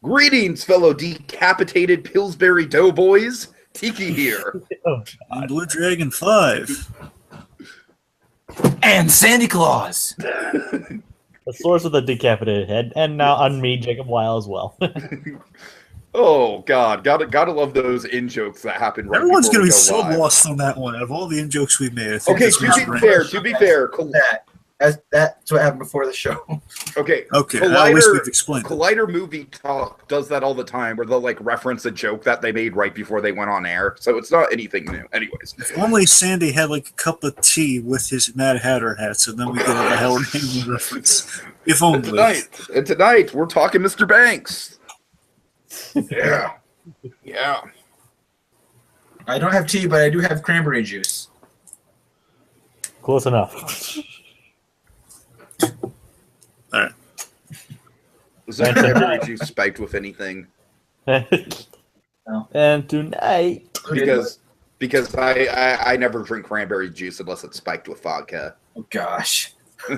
Greetings, fellow decapitated Pillsbury Doughboys. Tiki here. BlueDragonFive. And SandyClaws. The source of the decapitated head, and now on me, Jacob Wile, as well. Oh God, gotta love those in jokes that happen right Everyone's before gonna we be go so live. lost on that one. Of all the in jokes we made, I think Okay, this one's ranked. to be fair, That's what happened before the show. Okay, at least we've explained it. Collider Movie Talk does that all the time, where they'll like reference a joke that they made right before they went on air. So it's not anything new. Anyways, If only Sandy had like a cup of tea with his Mad Hatter hat, so then we get a Howard Hangman reference. If only. Tonight we're talking Mr. Banks. Yeah. I don't have tea, but I do have cranberry juice. Close enough. All right. Was that cranberry juice spiked with anything? No. And tonight, Because I never drink cranberry juice unless it's spiked with vodka. Oh gosh. So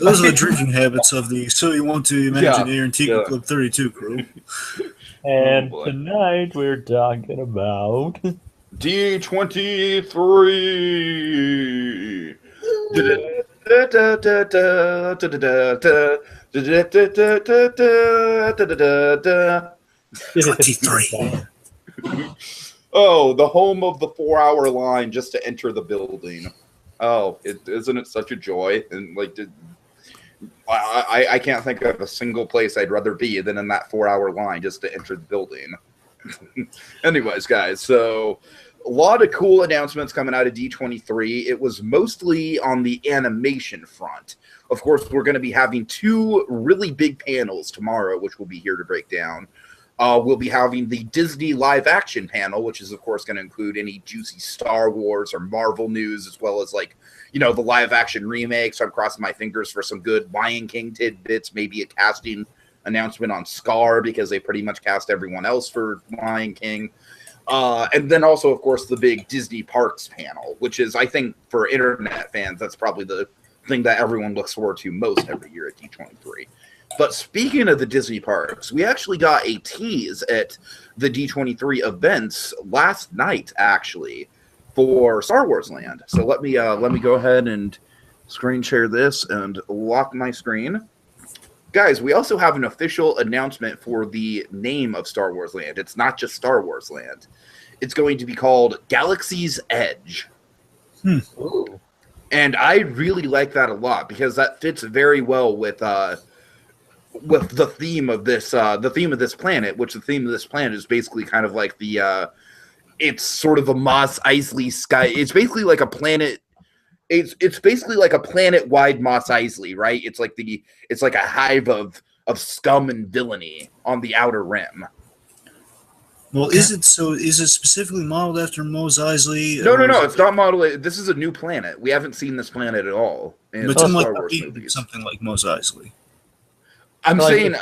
those are the drinking habits of the So You Want to Imagine Air and Tiki Club 32 crew. and tonight we're talking about D23. Oh, the home of the 4-hour line just to enter the building. Oh, isn't it such a joy? And like, I can't think of a single place I'd rather be than in that 4-hour line just to enter the building. Anyways, guys, so a lot of cool announcements coming out of D23. It was mostly on the animation front. Of course, we're going to be having 2 really big panels tomorrow, which we'll be here to break down. We'll be having the Disney live-action panel, which is, of course, going to include any juicy Star Wars or Marvel news, as well as, like, you know, the live-action remake. So I'm crossing my fingers for some good Lion King tidbits, maybe a casting announcement on Scar, because they pretty much cast everyone else for Lion King. And then also, of course, the big Disney Parks panel, which is, I think, for internet fans, that's probably the thing that everyone looks forward to most every year at D23. But speaking of the Disney Parks, we actually got a tease at the D23 events last night, actually, for Star Wars Land. So let me go ahead and screen share this and lock my screen. Guys, we also have an official announcement for the name of Star Wars Land. It's not just Star Wars Land. It's going to be called Galaxy's Edge. Ooh. And I really like that a lot because that fits very well with the theme of this planet, which the theme of this planet is basically kind of like it's sort of a Mos Eisley sky. It's basically like a planet. It's basically like a planet-wide Mos Eisley, right? It's like a hive of scum and villainy on the outer rim. Well, is it specifically modeled after Mos Eisley? No, it's not modeled. This is a new planet. We haven't seen this planet at all in But Star like Wars movies. something like Mos Eisley. I'm saying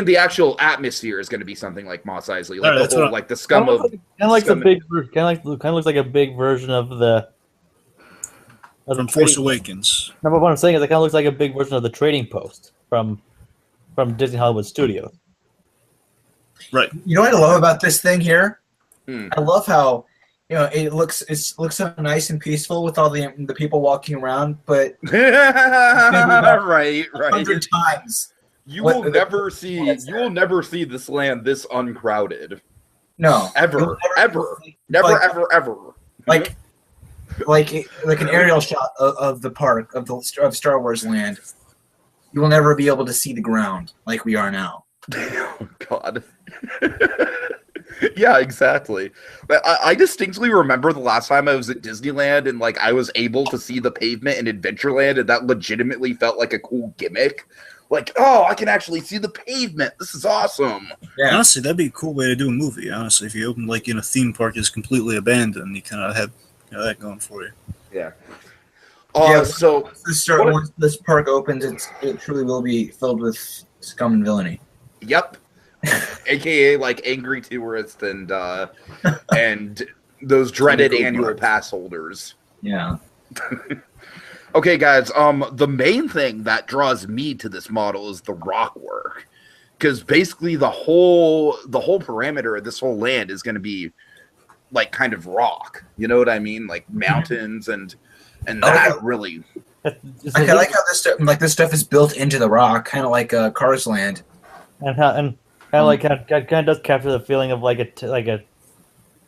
the actual atmosphere is going to be something like Mos Eisley, like like the scum of kind of like the big, kind of looks like a big version of the. From Force Awakens. No, but what I'm saying is, it kind of looks like a big version of the Trading Post from Disney Hollywood Studios. Right. You know what I love about this thing here? Hmm. I love how it looks so nice and peaceful with all the people walking around, but right. 100 times. You will never see this land this uncrowded. No, Ever. Like an aerial shot of the park of Star Wars Land. You will never be able to see the ground like we are now. Oh God. Yeah, exactly. But I distinctly remember the last time I was at Disneyland and like I was able to see the pavement in Adventureland, and that legitimately felt like a cool gimmick. Like, oh, I can actually see the pavement. This is awesome. Yeah. Honestly, that'd be a cool way to do a movie. Honestly, if you open like in a theme park is completely abandoned, you kind of have that going for you. Yeah. So once this park opens, it truly will be filled with scum and villainy. Yep. AKA like angry tourists and those dreaded annual pass holders. Yeah. Okay, guys. The main thing that draws me to this model is the rock work, because basically the whole parameter of this whole land is going to be like kind of rock. You know what I mean? Like mountains and that really. I like how this stuff is built into the rock, kind of like Cars Land, and kind of does capture the feeling of like a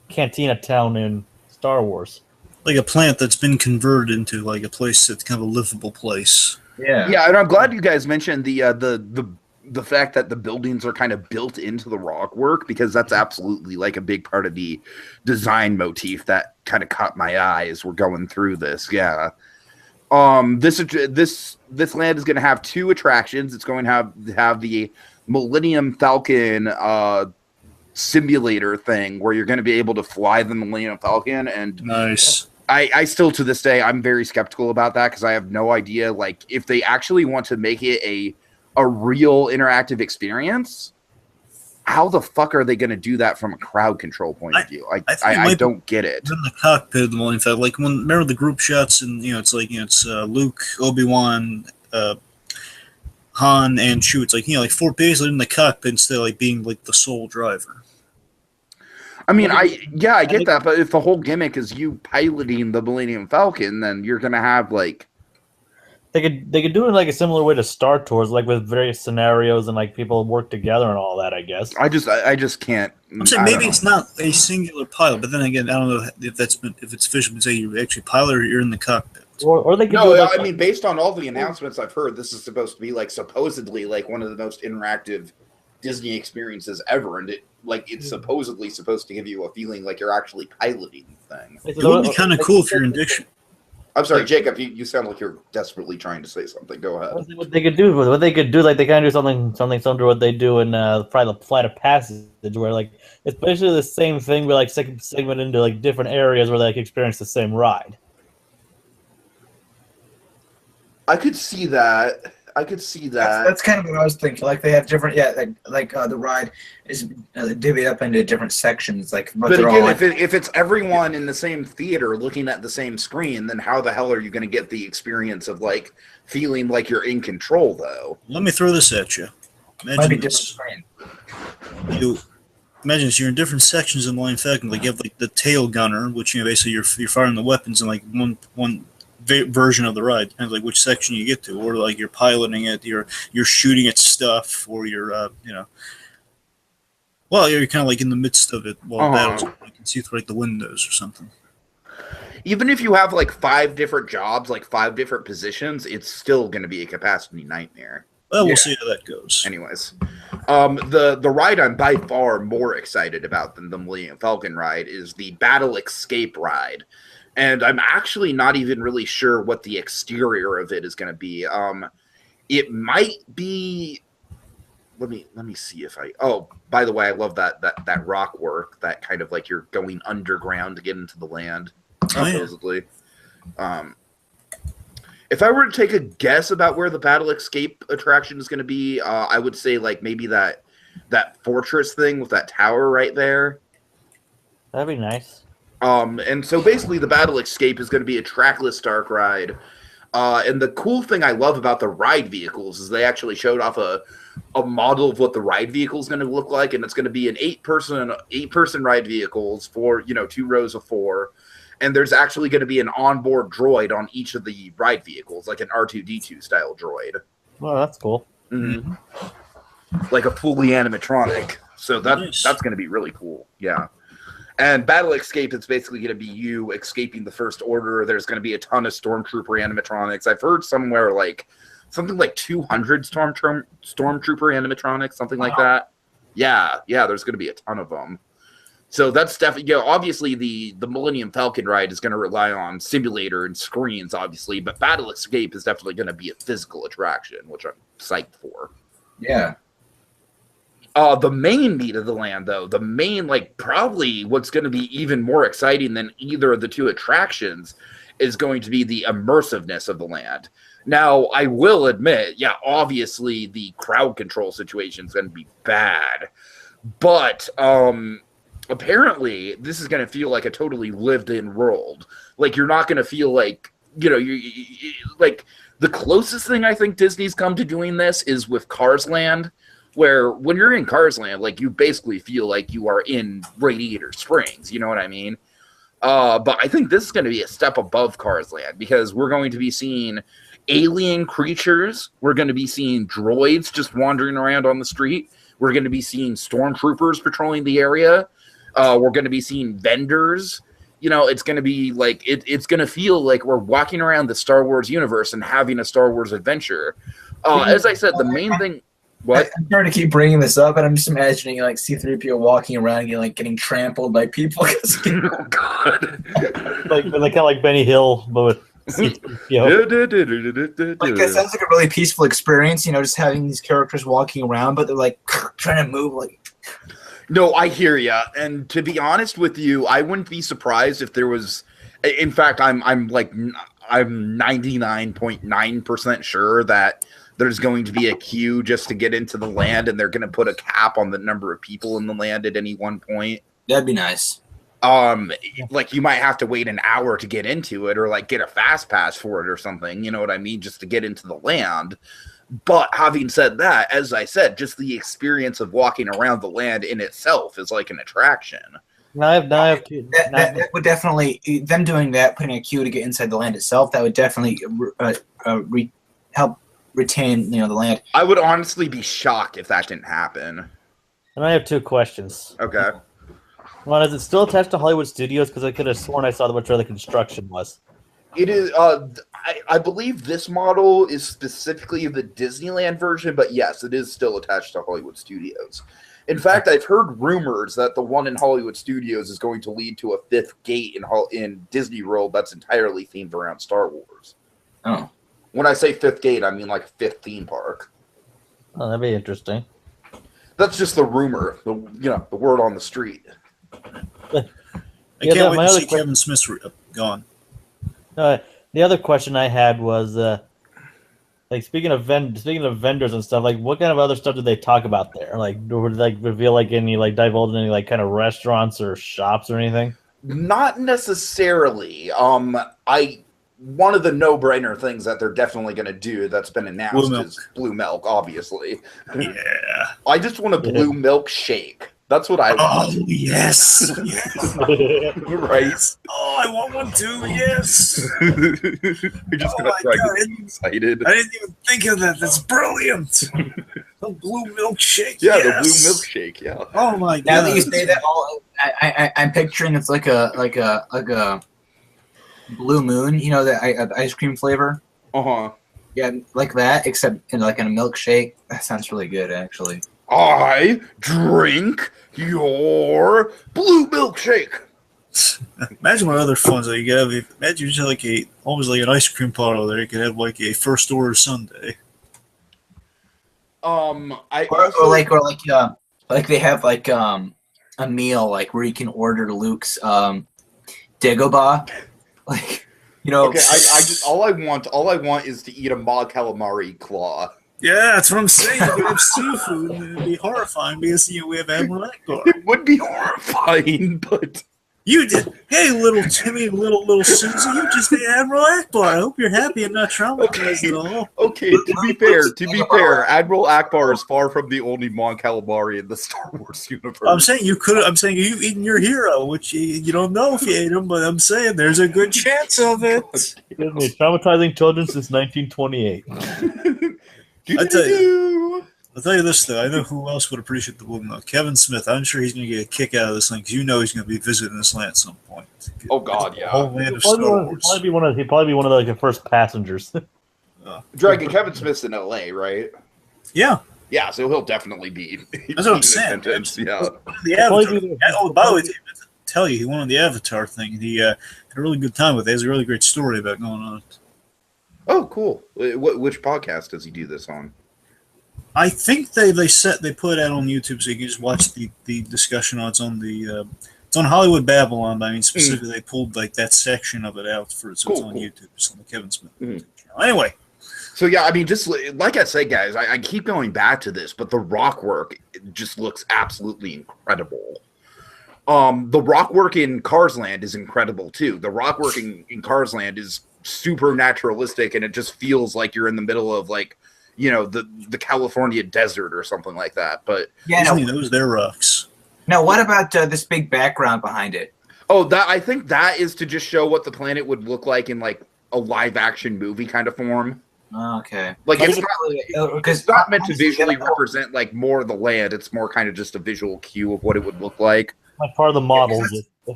cantina town in Star Wars, like a plant that's been converted into like a place that's kind of a livable place. Yeah, and I'm glad you guys mentioned the fact that the buildings are kind of built into the rock work, because that's absolutely like a big part of the design motif that kind of caught my eye as we're going through this. Yeah. This land is going to have 2 attractions. It's going to have the Millennium Falcon simulator thing where you're going to be able to fly the Millennium Falcon. And nice. I still, to this day, I'm very skeptical about that, because I have no idea, like, if they actually want to make it a real interactive experience, how the fuck are they going to do that from a crowd control point of view? I don't get it. In the cockpit of the Millennium Falcon, like remember the group shots, and it's like it's Luke, Obi-Wan, Han, and Chewie. It's like like 4 basically in the cockpit instead of like being like the sole driver. I mean, I get that, but if the whole gimmick is you piloting the Millennium Falcon, then you're gonna have like they could do it like a similar way to Star Tours, like with various scenarios and like people work together and all that. I guess. I just can't. I'm saying maybe it's not a singular pilot, but then again, I don't know if it's official to say you actually pilot or you're in the cockpit. Or they could no, do it I mean, based on all the announcements I've heard, this is supposed to be like supposedly like one of the most interactive Disney experiences ever, and it's supposedly supposed to give you a feeling like you're actually piloting the thing. It would be kind of cool if you're in diction. I'm sorry, Jacob. You sound like you're desperately trying to say something. Go ahead. What they could do, like they kind of do something similar to what they do in Flight of Passage, where like it's basically the same thing, but like segmented into like different areas where they experience the same ride. I could see that. That's kind of what I was thinking. Like they have different, the ride is divvied up into different sections. But again, if it's everyone in the same theater looking at the same screen, then how the hell are you going to get the experience of like feeling like you're in control? Though, let me throw this at you. Imagine this. Imagine this, you're in different sections in the Millennium Falcon. Like you have like the tail gunner, which basically you're firing the weapons in like one version of the ride, depends like which section you get to, or like you're piloting it, you're shooting at stuff, or you're you're kind of like in the midst of it while battles. You can see through like the windows or something. Even if you have like 5 different jobs, like 5 different positions, it's still going to be a capacity nightmare. Well, we'll see how that goes. Anyways, the ride I'm by far more excited about than the Millennium Falcon ride is the Battle Escape ride. And I'm actually not even really sure what the exterior of it is going to be. It might be. Let me see if I. Oh, by the way, I love that rock work. That kind of like you're going underground to get into the land, supposedly. If I were to take a guess about where the Battle Escape attraction is going to be, I would say like maybe that fortress thing with that tower right there. That'd be nice. And so basically the Battle Escape is going to be a trackless dark ride. And the cool thing I love about the ride vehicles is they actually showed off a model of what the ride vehicle is going to look like. And it's going to be an 8-person ride vehicles for, 2 rows of 4. And there's actually going to be an onboard droid on each of the ride vehicles, like an R2-D2 style droid. Oh, that's cool. Mm-hmm. Like a fully animatronic. So that's going to be really cool. Yeah. And Battle Escape is basically going to be you escaping the First Order. There's going to be a ton of Stormtrooper animatronics. I've heard somewhere like something like 200 Stormtrooper animatronics, something like that. Yeah, there's going to be a ton of them. So that's definitely, obviously the Millennium Falcon ride is going to rely on simulator and screens, obviously, but Battle Escape is definitely going to be a physical attraction, which I'm psyched for. Yeah. The main meat of the land, though, probably what's going to be even more exciting than either of the 2 attractions is going to be the immersiveness of the land. Now, I will admit, obviously the crowd control situation is going to be bad, but apparently this is going to feel like a totally lived-in world. Like, you're not going to feel like, like, the closest thing I think Disney's come to doing this is with Cars Land, Where when you're in Cars Land, like you basically feel like you are in Radiator Springs. You know what I mean? But I think this is going to be a step above Cars Land because we're going to be seeing alien creatures. We're going to be seeing droids just wandering around on the street. We're going to be seeing stormtroopers patrolling the area. We're going to be seeing vendors. You know, it's going to be like it's going to feel like we're walking around the Star Wars universe and having a Star Wars adventure. As I said, the main thing. What? I'm trying to keep bringing this up, and I'm just imagining like C-3PO walking around and like getting trampled by people. Oh God! like kind of like Benny Hill, but with C-3PO. Like it sounds like a really peaceful experience, you know, just having these characters walking around, but they're like trying to move like. No, I hear ya. And to be honest with you, I wouldn't be surprised if there was. In fact, I'm 99.9% sure that there's going to be a queue just to get into the land, and they're going to put a cap on the number of people in the land at any one point. That'd be nice. Like you might have to wait an hour to get into it, or like get a fast pass for it or something. You know what I mean? Just to get into the land. But having said that, as I said, just the experience of walking around the land in itself is like an attraction. That would definitely, them doing that, putting a queue to get inside the land itself, that would definitely help retain, you know, the land. I would honestly be shocked if that didn't happen. And I have two questions. Okay. One, is it still attached to Hollywood Studios? Because I could have sworn I saw where the construction was. It is. I believe this model is specifically the Disneyland version, but yes, it is still attached to Hollywood Studios. In fact, I've heard rumors that the one in Hollywood Studios is going to lead to a fifth gate in Disney World that's entirely themed around Star Wars. Oh. When I say fifth gate, I mean like fifth theme park. Oh, that'd be interesting. That's just the rumor, the word on the street. I can't wait to see Kevin Smith's gone. The other question I had was, like speaking of vendors and stuff, like what kind of other stuff did they talk about there? Like, would they like reveal like any like divulge any like kind of restaurants or shops or anything? Not necessarily. One of the no-brainer things that they're definitely going to do that's been announced is blue milk, obviously. Yeah. I just want a blue milk shake. That's what I want. Oh, yes. Yes. Right? Oh, I want one too, yes. You're just going to try to get excited. I didn't even think of that. That's brilliant. The blue milkshake. Yeah, yes. The blue milkshake, yeah. Oh, my God. Now that you say that, I'm picturing it's like a Blue Moon, you know, the ice cream flavor. Uh-huh. Yeah, like that, except in a milkshake. That sounds really good, actually. I drink your blue milkshake. Imagine what other funds that you have. Imagine just like almost like an ice cream parlor there. You could have like a first order sundae. Like they have like a meal like where you can order Luke's Dagobah. Like, you know. Okay, I just all I want is to eat a Ma calamari claw. Yeah, that's what I'm saying. We have seafood, and it'd be horrifying because we have Admiral Akbar. It would be horrifying, but you did. Hey, little Timmy, little Susie, you just ate Admiral Akbar. I hope you're happy and not traumatized at all. Okay, to be fair, Admiral Akbar is far from the only Mon Calamari in the Star Wars universe. I'm saying you've eaten your hero, which you don't know if you ate him, but I'm saying there's a good chance of it. It's been traumatizing children since 1928. I'll tell you this though. I know who else would appreciate the blue milk. Kevin Smith. I'm sure he's going to get a kick out of this thing because you know he's going to be visiting this land at some point. Oh God, yeah. Whole land of Star Wars. He'd probably be one of the first passengers. Dragon Kevin Smith's in LA, right? Yeah. Yeah, so he'll definitely be. That's what I'm saying. Yeah. The Avatar. Oh, by the way, I tell you, he won on the Avatar thing. He had a really good time with it. He has a really great story about going on it. Oh, cool. Which podcast does he do this on? I think they put it out on YouTube so you can just watch the discussion on it's on Hollywood Babylon, but I mean specifically they pulled like that section of it out for it's on YouTube. It's on the Kevin Smith channel. Anyway. So yeah, I mean, just like I said, guys, I keep going back to this, but the rock work just looks absolutely incredible. The rock work in Cars Land is incredible too. The rock work in Cars Land is super naturalistic, and it just feels like you're in the middle of like the California desert or something like that. But Yeah, Disney no. knows their rocks. Now, what about this big background behind it? oh, that I think that is to just show what the planet would look like in like a live action movie kind of form. Okay. Like Because it's not meant to visually represent like more of the land. It's more kind of just a visual cue of what it would look like. Like part of the model.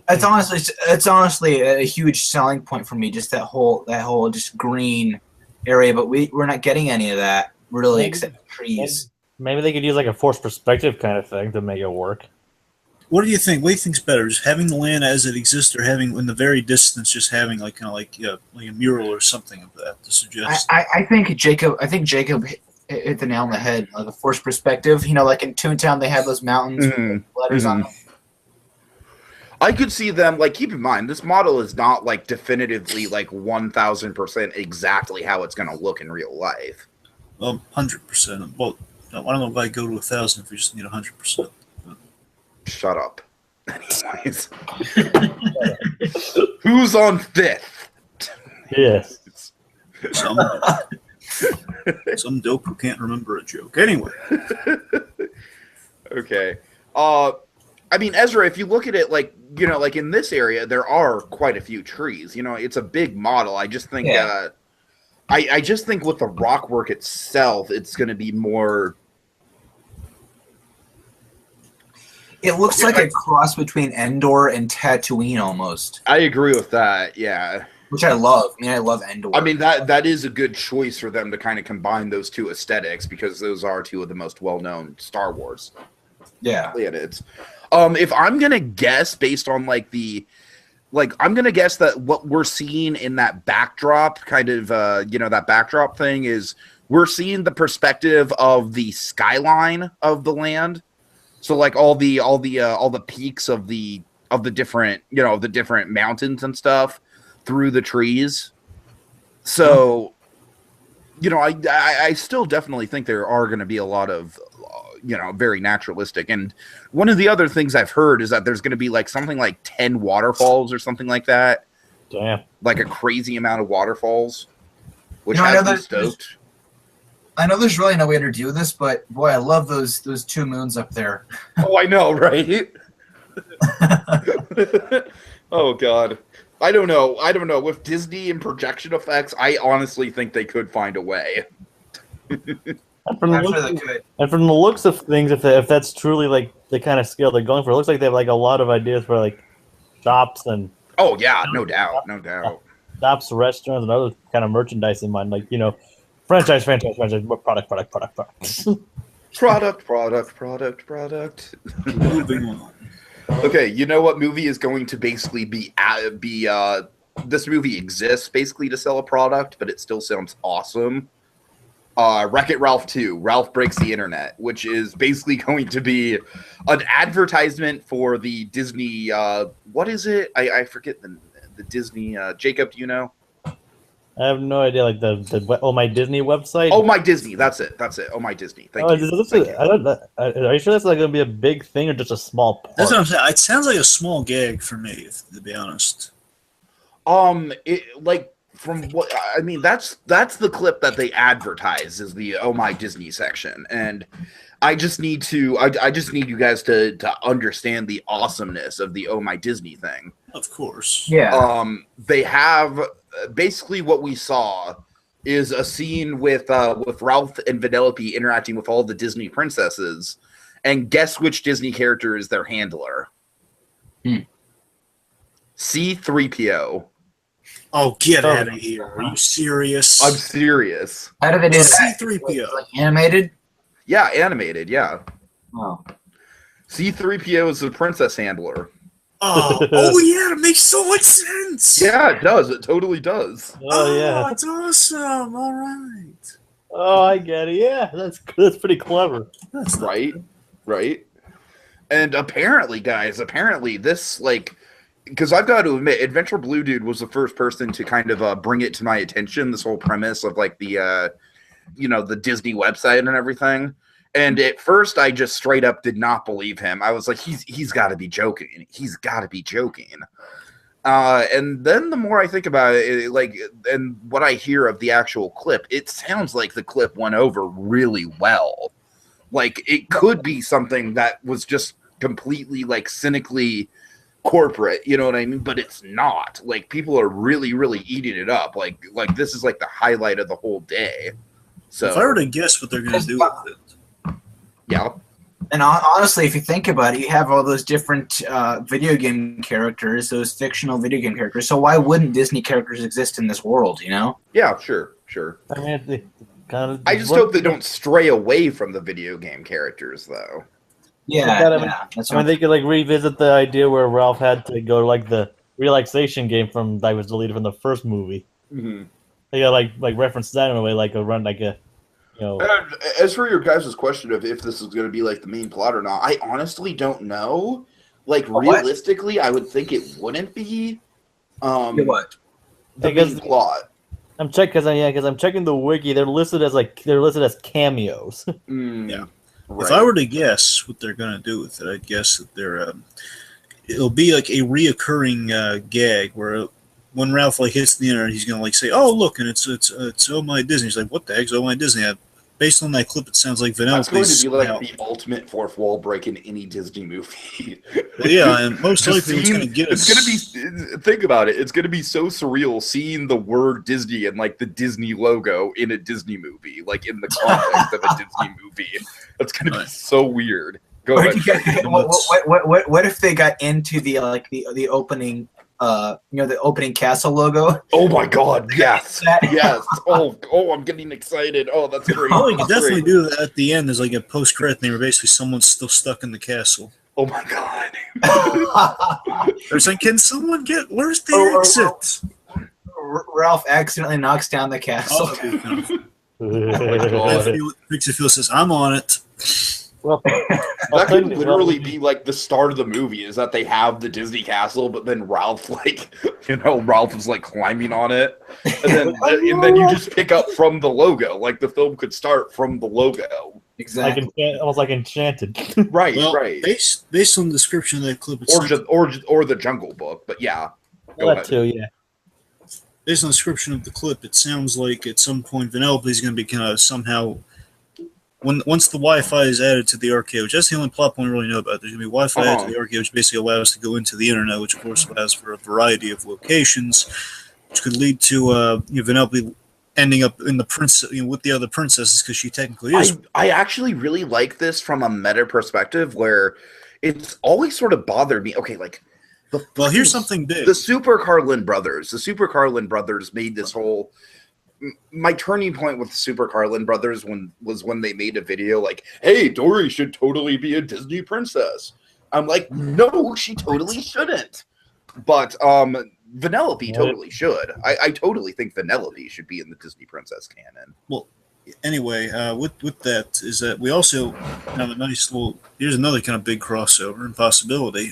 It's honestly a huge selling point for me. Just that whole just green area, but we're not getting any of that really, except trees. Maybe they could use like a forced perspective kind of thing to make it work. What do you think? What do you think's better? Just having the land as it exists, or having in the very distance, just having like like a mural or something of that to suggest? I think Jacob hit the nail on the head. Like a forced perspective. Like in Toontown, they have those mountains with letters on them. I could see them, like, keep in mind, this model is not, like, definitively, like, 1,000% exactly how it's going to look in real life. 100%. Well, I don't know if I go to 1,000 if we just need 100%. Shut up. Anyways. Who's on 5th? Yes. Some dope who can't remember a joke. Anyway. Okay. I mean, Ezra, if you look at it, like, like in this area, there are quite a few trees. It's a big model. I just think, I just think with the rock work itself, it's going to be more. It looks like a cross between Endor and Tatooine almost. I agree with that. Yeah. Which I love. I mean, I love Endor. I mean, that is a good choice for them to kind of combine those two aesthetics because those are two of the most well-known Star Wars. Yeah. Planets. If I'm gonna guess based on I'm gonna guess that what we're seeing in that backdrop, kind of that backdrop thing is we're seeing the perspective of the skyline of the land. So like all the peaks of the different the different mountains and stuff through the trees. So I still definitely think there are going to be a lot of very naturalistic. And one of the other things I've heard is that there's going to be like something like 10 waterfalls or something like that. Damn. Like a crazy amount of waterfalls, which has me stoked. I know there's really no way to do this, but boy, I love those two moons up there. Oh, I know, right? Oh, God. I don't know. With Disney and projection effects, I honestly think they could find a way. And from the looks of things, if that's truly like the kind of scale they're going for, it looks like they have like a lot of ideas for like shops and oh yeah, no doubt, shops, restaurants, and other kind of merchandise in mind. Like franchise, product. Moving on. Okay, you know what movie is going to basically be this movie exists basically to sell a product, but it still sounds awesome. Wreck-It Ralph 2, Ralph Breaks the Internet, which is basically going to be an advertisement for the Disney, what is it? I forget the Disney, Jacob, do you know? I have no idea, like the Oh My Disney website? Oh My Disney, that's it. Oh My Disney, thank you. Are you sure that's like going to be a big thing or just a small part? That's what I'm saying. It sounds like a small gag for me, to be honest. From what I mean, that's the clip that they advertise is the Oh My Disney section, and I just need you guys to understand the awesomeness of the Oh My Disney thing. Of course, yeah. They have basically what we saw is a scene with Ralph and Vanellope interacting with all the Disney princesses, and guess which Disney character is their handler? C-3PO. Oh, get out of here. Are you serious? I'm serious. How do they do that? C-3PO. Like animated? Yeah, animated, yeah. Oh. C-3PO is the princess handler. Oh, yeah, it makes so much sense. Yeah, it does. It totally does. Oh, yeah. It's awesome. All right. Oh, I get it. Yeah, that's pretty clever. That's right. And apparently, guys, this, because I've got to admit, Adventure Blue Dude was the first person to kind of bring it to my attention, this whole premise of, the Disney website and everything. And at first, I just straight up did not believe him. I was like, he's got to be joking. He's got to be joking. And then the more I think about it, like, and what I hear of the actual clip, it sounds like the clip went over really well. Like, it could be something that was just completely, like, cynically corporate, you know what I mean? But it's not. Like, people are really, really eating it up. Like this is like the highlight of the whole day. So if I were to guess what they're going to do with it, yeah. And honestly, if you think about it, you have all those different video game characters, those fictional video game characters. So why wouldn't Disney characters exist in this world, you know? Yeah, sure. I mean, I just hope they don't stray away from the video game characters, though. Yeah, that's I mean, they could like revisit the idea where Ralph had to go to like the relaxation game that was deleted from the first movie. Mm-hmm. They got like reference that in a way, like a run, like a, you know. As for your guys' question of if this is going to be like the main plot or not, I honestly don't know. Like, realistically, I would think it wouldn't be. What? The main plot. I'm because I'm checking the wiki. They're listed as cameos. Yeah. Right. If I were to guess what they're going to do with it, I'd guess that it'll be like a reoccurring gag where when Ralph like hits the internet, he's going to like say, "Oh, look, and it's Oh My Disney." He's like, "What the heck's Oh My Disney?" Based on that clip, it sounds like Vanellope's. That's going to be like the ultimate fourth wall break in any Disney movie. Yeah, and most likely it's going to get us. It's going to be. Think about it. It's going to be so surreal seeing the word Disney and like the Disney logo in a Disney movie, like in the context of a Disney movie. That's going to be so weird. Go ahead. What if they got into the the opening? The opening castle logo. Oh my God! Yes, yes. Oh, I'm getting excited. Oh, that's great. Oh, you could definitely do that at the end. There's like a post-credit thing where basically someone's still stuck in the castle. Oh my God! They're saying, "Can someone get? Where's the exit?" Ralph accidentally knocks down the castle. Pixar says, "I'm on it." Well, that could literally be like the start of the movie is that they have the Disney castle, but then Ralph Ralph is like climbing on it, and then you just pick up from the logo. Like the film could start from the logo. Exactly. Almost like Enchanted. Right, well, right. Based on the description of that clip, or the Jungle Book, but yeah. Go ahead. Too, yeah. Based on the description of the clip, it sounds like at some point Vanellope's going to be kind of somehow. Once the Wi-Fi is added to the arcade, which that's the only plot point we really know about. There's going to be Wi-Fi added to the arcade, which basically allows us to go into the internet, which of course allows for a variety of locations, which could lead to Vanellope ending up in the with the other princesses because she technically is. I actually really like this from a meta perspective where it's always sort of bothered me. Okay, like here's something big. The Super Carlin brothers made this whole. My turning point with the Super Carlin brothers was when they made a video like, "Hey, Dory should totally be a Disney princess." I'm like, no, she totally shouldn't. But Vanellope totally should. I totally think Vanellope should be in the Disney princess canon. Well, anyway, with that is that we also have a nice little. Here's another kind of big crossover and possibility.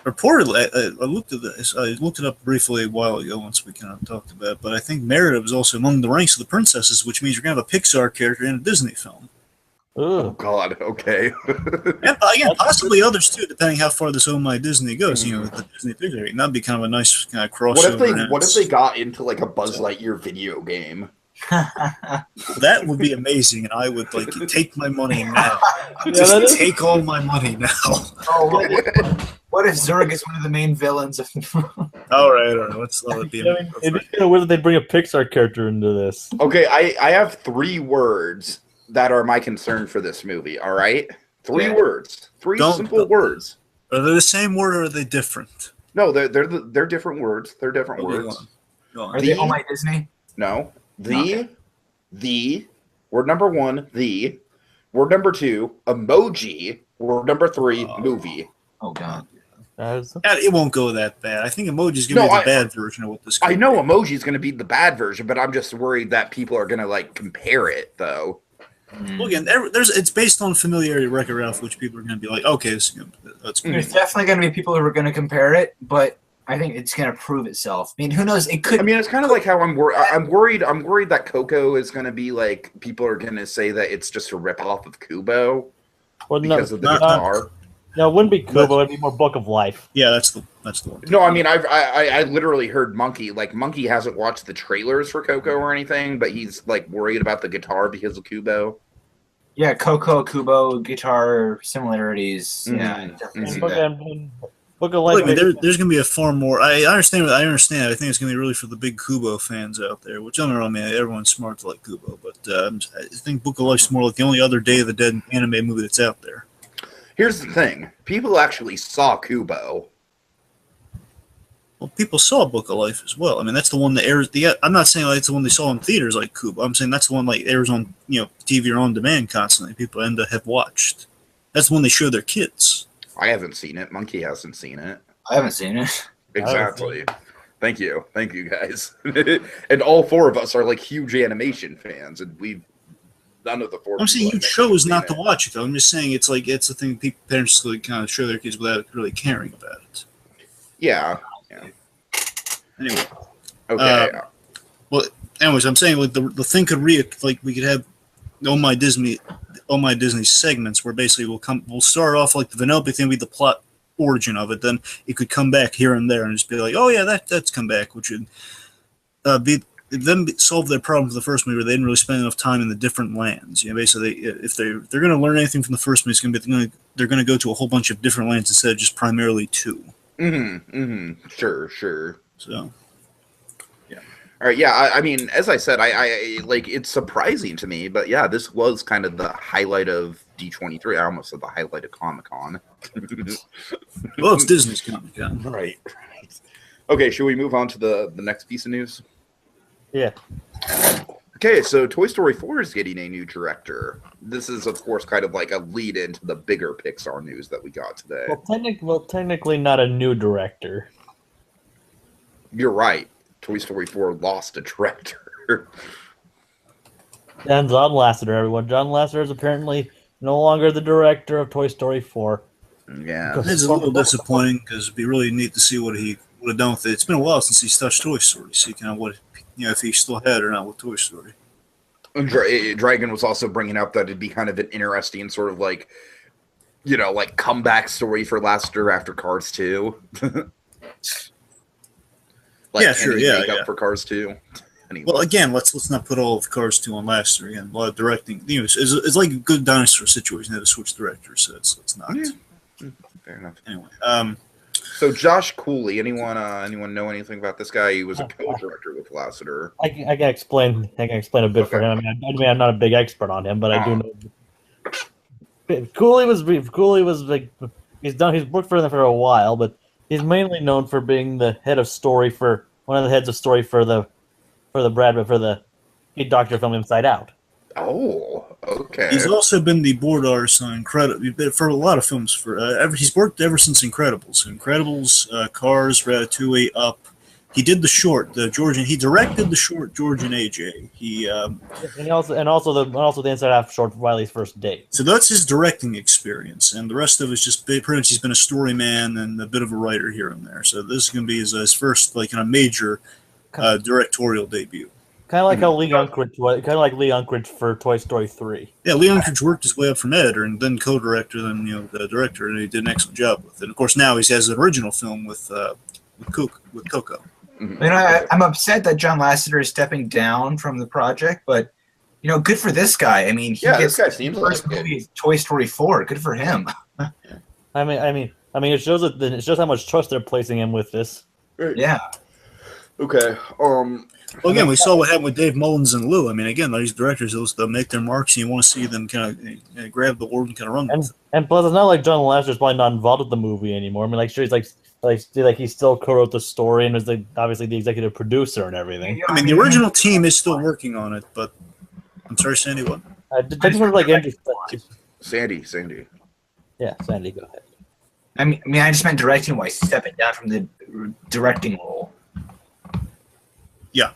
Reportedly, I looked at this. I looked it up briefly a while ago once we kind of talked about it, but I think Merida was also among the ranks of the princesses, which means you're going to have a Pixar character in a Disney film. Oh, God, okay. And again, possibly others too, depending how far this Oh My Disney goes, with the Disney Pixar. That'd be kind of a nice kind of crossover. What if they got into like a Buzz Lightyear video game? That would be amazing, and I would take my money now. Take all my money now. What if Zurg is one of the main villains? All right. Let's let it be. It'd be kind of weird that they bring a Pixar character into this. Okay, I have 3 words that are my concern for this movie. All right, 3 words, 3 simple words. Are they the same word or are they different? No, they're different words. They're different words. Go on. Are they Oh My Disney? No. The word number 1, the word number 2, emoji. Word number 3, movie. Oh God. It won't go that bad. I think emoji's going to be the bad version of what this. I know emoji's going to be the bad version, but I'm just worried that people are going to compare it though. Well, again, it's based on familiarity of Wreck-It Ralph, which people are going to be like, okay, that's good. There's definitely going to be people who are going to compare it, but I think it's going to prove itself. I mean, who knows? It could. I mean, it's kind of like how I'm worried that Coco is going to be people are going to say that it's just a ripoff of Kubo because of the guitar. No, it wouldn't be Kubo. It'd be more Book of Life. Yeah, that's the one. No, I mean I literally heard Monkey. Like Monkey hasn't watched the trailers for Coco or anything, but he's like worried about the guitar because of Kubo. Yeah, Coco, Kubo, guitar similarities. Mhm. Yeah, I definitely Mhm. see Book, that. and Book of Well, Life. I mean, there's going to be a far more. I understand. I understand. I think it's going to be really for the big Kubo fans out there. Which I don't know. I mean, everyone's smart to like Kubo, but I think Book of Life's more like the only other Day of the Dead anime movie that's out there. Here's the thing: people actually saw Kubo. Well, people saw Book of Life as well. I mean, that's the one that airs. I'm not saying like it's the one they saw in theaters like Kubo. I'm saying that's the one like airs on TV or on demand constantly. People end up have watched. That's the one they show their kids. I haven't seen it. Monkey hasn't seen it. I haven't seen it. Exactly. Thank you, guys. And all four of us are like huge animation fans, and we've none of the four. I'm saying people you chose not to it. watch it though. I'm just saying it's like it's a thing people parents like kind of show their kids without really caring about it. Yeah. Anyway. Okay. Well, anyways, I'm saying like the thing could we could have all my Disney segments where basically we'll start off like the Vanellope thing, be the plot origin of it. Then it could come back here and there and just be like, oh yeah, that's come back, which would be them solve their problem for the first movie where they didn't really spend enough time in the different lands. Basically, if they're going to learn anything from the first movie, it's going to be they're going to go to a whole bunch of different lands instead of just primarily two. Sure. So, yeah. All right. Yeah. I mean, as I said, I like it's surprising to me, but yeah, this was kind of the highlight of D23. I almost said the highlight of Comic-Con. Well, it's Disney's Comic-Con. Right. Okay. Should we move on to the next piece of news? Yeah. Okay, so Toy Story 4 is getting a new director. This is, of course, kind of like a lead into the bigger Pixar news that we got today. Well, technically not a new director. You're right. Toy Story 4 lost a director. And John Lasseter, everyone. John Lasseter is apparently no longer the director of Toy Story 4. Yeah. It's a little disappointing because it'd be really neat to see what he would have done with it. It's been a while since he's touched Toy Story. See kind of what if he still had or not with Toy Story. Dragon was also bringing up that it'd be kind of an interesting sort of like, like comeback story for Lasseter after Cars 2. Yeah, sure. Yeah. Up for Cars 2. Anyway. Well, again, let's not put all of Cars 2 on Lasseter again. A lot of directing, it's like a good dinosaur situation. They had to switch directors, so let's not. Yeah. Fair enough. Anyway, so Josh Cooley, anyone know anything about this guy? He was a co-director with Lasseter. I can explain a bit for him. I mean, I'm not a big expert on him, but I do know. Cooley was like he's worked for them for a while, but he's mainly known for being the head of story for one of the heads of story for the Pete Docter film Inside Out. Oh, okay. he's also been the board artist on Incredibles for a lot of films. He's worked ever since Incredibles, Cars, Ratatouille, Up. He did the short, He directed the short George and AJ. And also the Inside Out short Wiley's First Date. So that's his directing experience, and the rest of it's just pretty much he's been a story man and a bit of a writer here and there. So this is going to be his first major directorial debut. Kind of like how Lee Unkrich for Toy Story 3. Yeah, Lee Unkrich worked his way up from editor and then co-director, then the director, and he did an excellent job with it. And of course, now he has an original film with Coco. Mm-hmm. I'm upset that John Lasseter is stepping down from the project, but good for this guy. I mean, this guy seems first like movie, Toy Story 4. Good for him. I mean, it shows how much trust they're placing him with this. Yeah. Okay. Well, again, we saw what happened with Dave Mullins and Lou. I mean, again, these directors, they'll make their marks, and you want to see them kind of grab the award and kind of run with it. And plus, it's not like John Lasseter's probably not involved with the movie anymore. I mean, sure, he's he still co-wrote the story and was obviously the executive producer and everything. I mean, the original team is still working on it, but I'm sorry, Sandy, what? I just want to Andrew. Sandy. Yeah, Sandy, go ahead. I mean, I just meant directing wise, stepping down from the directing role. Yeah.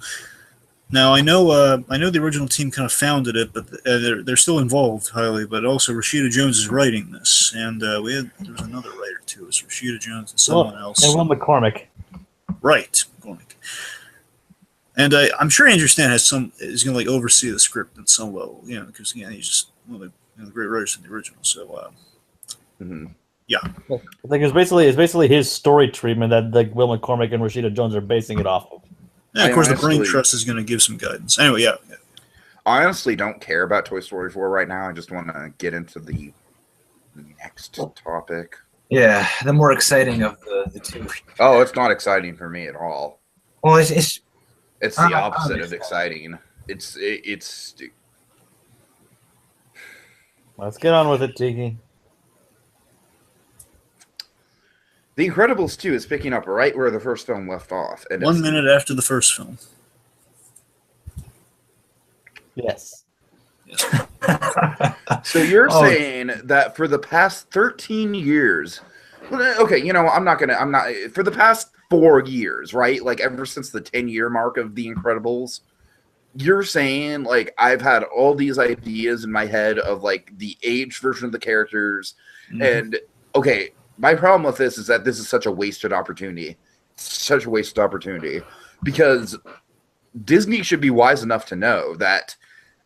Now I know the original team kind of founded it, but they're still involved highly. But also Rashida Jones is writing this, and there was another writer too. It was Rashida Jones and someone else. And Will McCormick. Right, McCormick. And I'm sure Andrew Stan is going to oversee the script at some level, because he's just one of the great writers in the original. So, Yeah. Like it's basically his story treatment that like Will McCormick and Rashida Jones are basing it off of. Yeah, of course, the Brain Trust is going to give some guidance. Anyway, yeah. I honestly don't care about Toy Story 4 right now. I just want to get into the next topic. Yeah, the more exciting of the two. Oh, it's not exciting for me at all. Well, it's the opposite of exciting. It's Let's get on with it, Tiki. The Incredibles 2 is picking up right where the first film left off. And 1 minute after the first film. Yes. So you're saying that for the past 13 years, okay, for the past 4 years, right? Like ever since the 10-year mark of The Incredibles, you're saying like I've had all these ideas in my head of like the age version of the characters. And okay, my problem with this is that this is such a wasted opportunity. Such a wasted opportunity because Disney should be wise enough to know that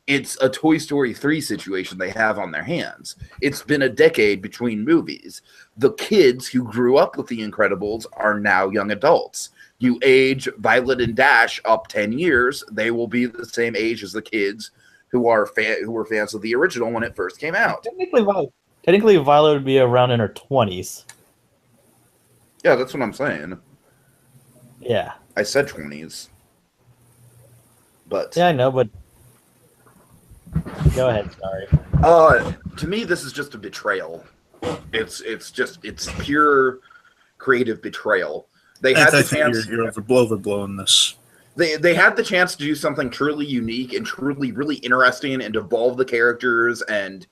it's a Toy Story 3 situation they have on their hands. It's been a decade between movies. The kids who grew up with The Incredibles are now young adults. You age Violet and Dash up 10 years, they will be the same age as the kids who were fans of the original when it first came out. Technically, Violet would be around in her 20s. Yeah, that's what I'm saying. Yeah. I said 20s. But yeah, I know, but go ahead, sorry. To me, this is just a betrayal. It's pure creative betrayal. They had the chance. You're overblowing this. They had the chance to do something truly unique and truly really interesting and evolve the characters. And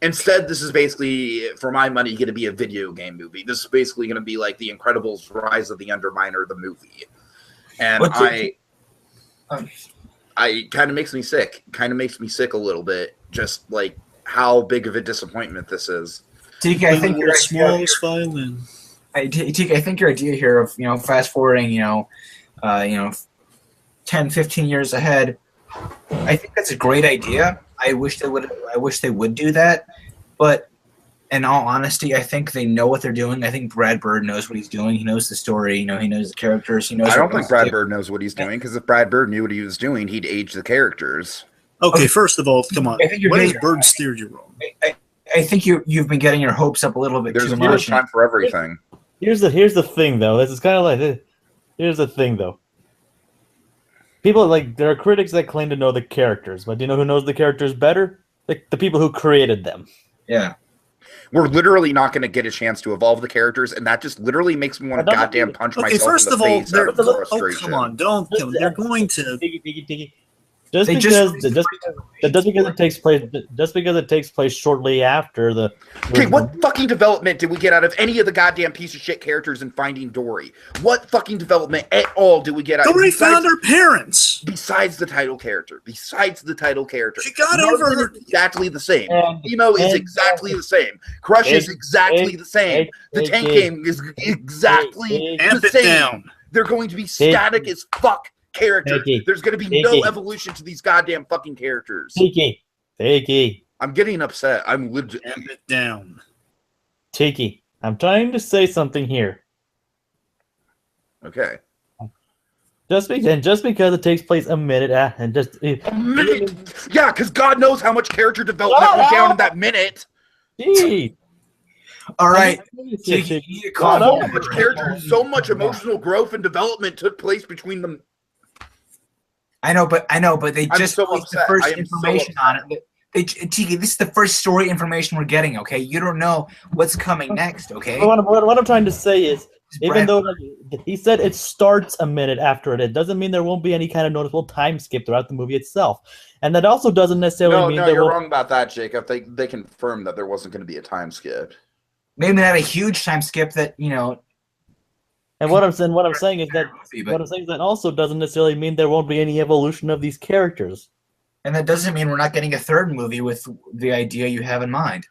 instead, this is basically, for my money, going to be a video game movie. This is basically going to be like The Incredibles: Rise of the Underminer, the movie. And I kind of makes me sick. Kind of makes me sick a little bit. Just like how big of a disappointment this is. Tiki, I think your smallest violin. Tiki, I think your idea here of fast forwarding 10, 15 years ahead. I think that's a great idea. I wish they would do that. But in all honesty, I think they know what they're doing. I think Brad Bird knows what he's doing. He knows the story. He knows the characters. He knows. I don't think Brad Bird knows what he's doing because if Brad Bird knew what he was doing, he'd age the characters. Okay, first of all, come on. When has Bird steered you wrong? I think you've been getting your hopes up a little bit too much. There's time for everything. Here's the thing, though. This is kind of like here's the thing, though. People there are critics that claim to know the characters, but do you know who knows the characters better? The people who created them. Yeah. We're literally not going to get a chance to evolve the characters, and that just literally makes me want to goddamn punch myself in the face out of frustration. Come on, don't. They're going to. Just because it takes place shortly after the. Okay, what fucking development did we get out of any of the goddamn piece of shit characters in Finding Dory? What fucking development at all did we get out? Dory found her parents. Besides the title character. She got over her. Exactly the same. Emo is exactly the same. Crush is exactly the same. The Tank Game is exactly the same. Down. They're going to be static as fuck characters. Tiki. There's going to be no evolution to these goddamn fucking characters. Tiki. I'm getting upset. I'm legit. Amp it down. Tiki, I'm trying to say something here. Okay. Just because it takes place a minute and just a minute. Yeah, because God knows how much character development went down in that minute. Gee. All right. So much emotional growth and development took place between them. I know, but they just released the first information on it. Tiki, this is the first story information we're getting. Okay, you don't know what's coming next. Okay. What I'm trying to say is, even though he said it starts a minute after it doesn't mean there won't be any kind of noticeable time skip throughout the movie itself, and that also doesn't necessarily mean you're wrong about that, Jacob. They confirmed that there wasn't going to be a time skip. Maybe not a huge time skip that And what I'm saying is that also doesn't necessarily mean there won't be any evolution of these characters. And that doesn't mean we're not getting a third movie with the idea you have in mind.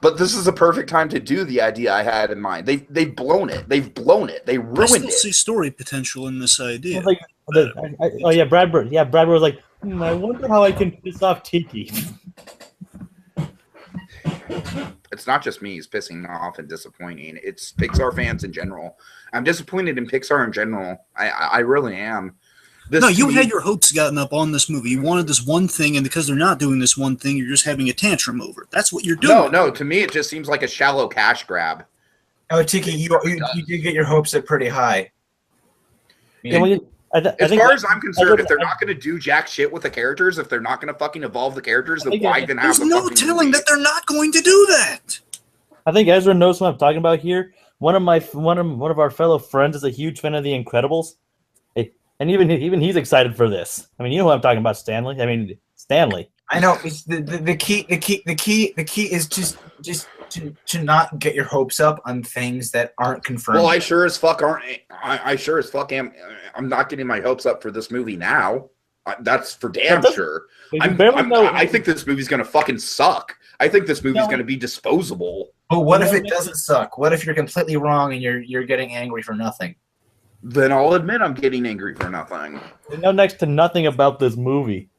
But this is a perfect time to do the idea I had in mind. They've blown it. They ruined it. I still see story potential in this idea. Brad Bird. Yeah, Brad Bird was like, I wonder how I can piss off Tiki. It's not just me who's pissing off and disappointing. It's Pixar fans in general. I'm disappointed in Pixar in general. I really am. No, you had your hopes gotten up on this movie. You wanted this one thing, and because they're not doing this one thing, you're just having a tantrum over it. That's what you're doing. No. To me, it just seems like a shallow cash grab. Oh, Tiki, you did get your hopes up pretty high. As far as I'm concerned, if they're not going to do jack shit with the characters, if they're not going to fucking evolve the characters, then why even have the no telling that they're not going to do that. I think Ezra knows what I'm talking about here. One of our fellow friends is a huge fan of The Incredibles, and even he's excited for this. I mean, you know what I'm talking about, Stanley. I know. It's the key is just to not get your hopes up on things that aren't confirmed. Well, I sure as fuck am. I'm not getting my hopes up for this movie now. That's for damn sure. I think this movie's gonna fucking suck. I think this movie's gonna be disposable. But what if it doesn't suck? What if you're completely wrong and you're getting angry for nothing? Then I'll admit I'm getting angry for nothing. You know next to nothing about this movie.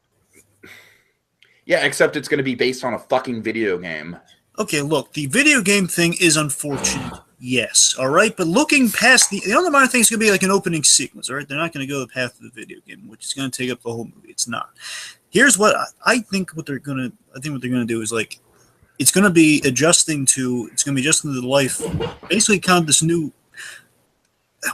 Yeah, except it's going to be based on a fucking video game. Okay, look, the video game thing is unfortunate. Yes, all right? But looking past the other minor thing is going to be like an opening sequence, all right? They're not going to go the path of the video game, which is going to take up the whole movie. It's not. Here's what I think what they're going to do is like it's going to be adjusting to the life, basically kind of this new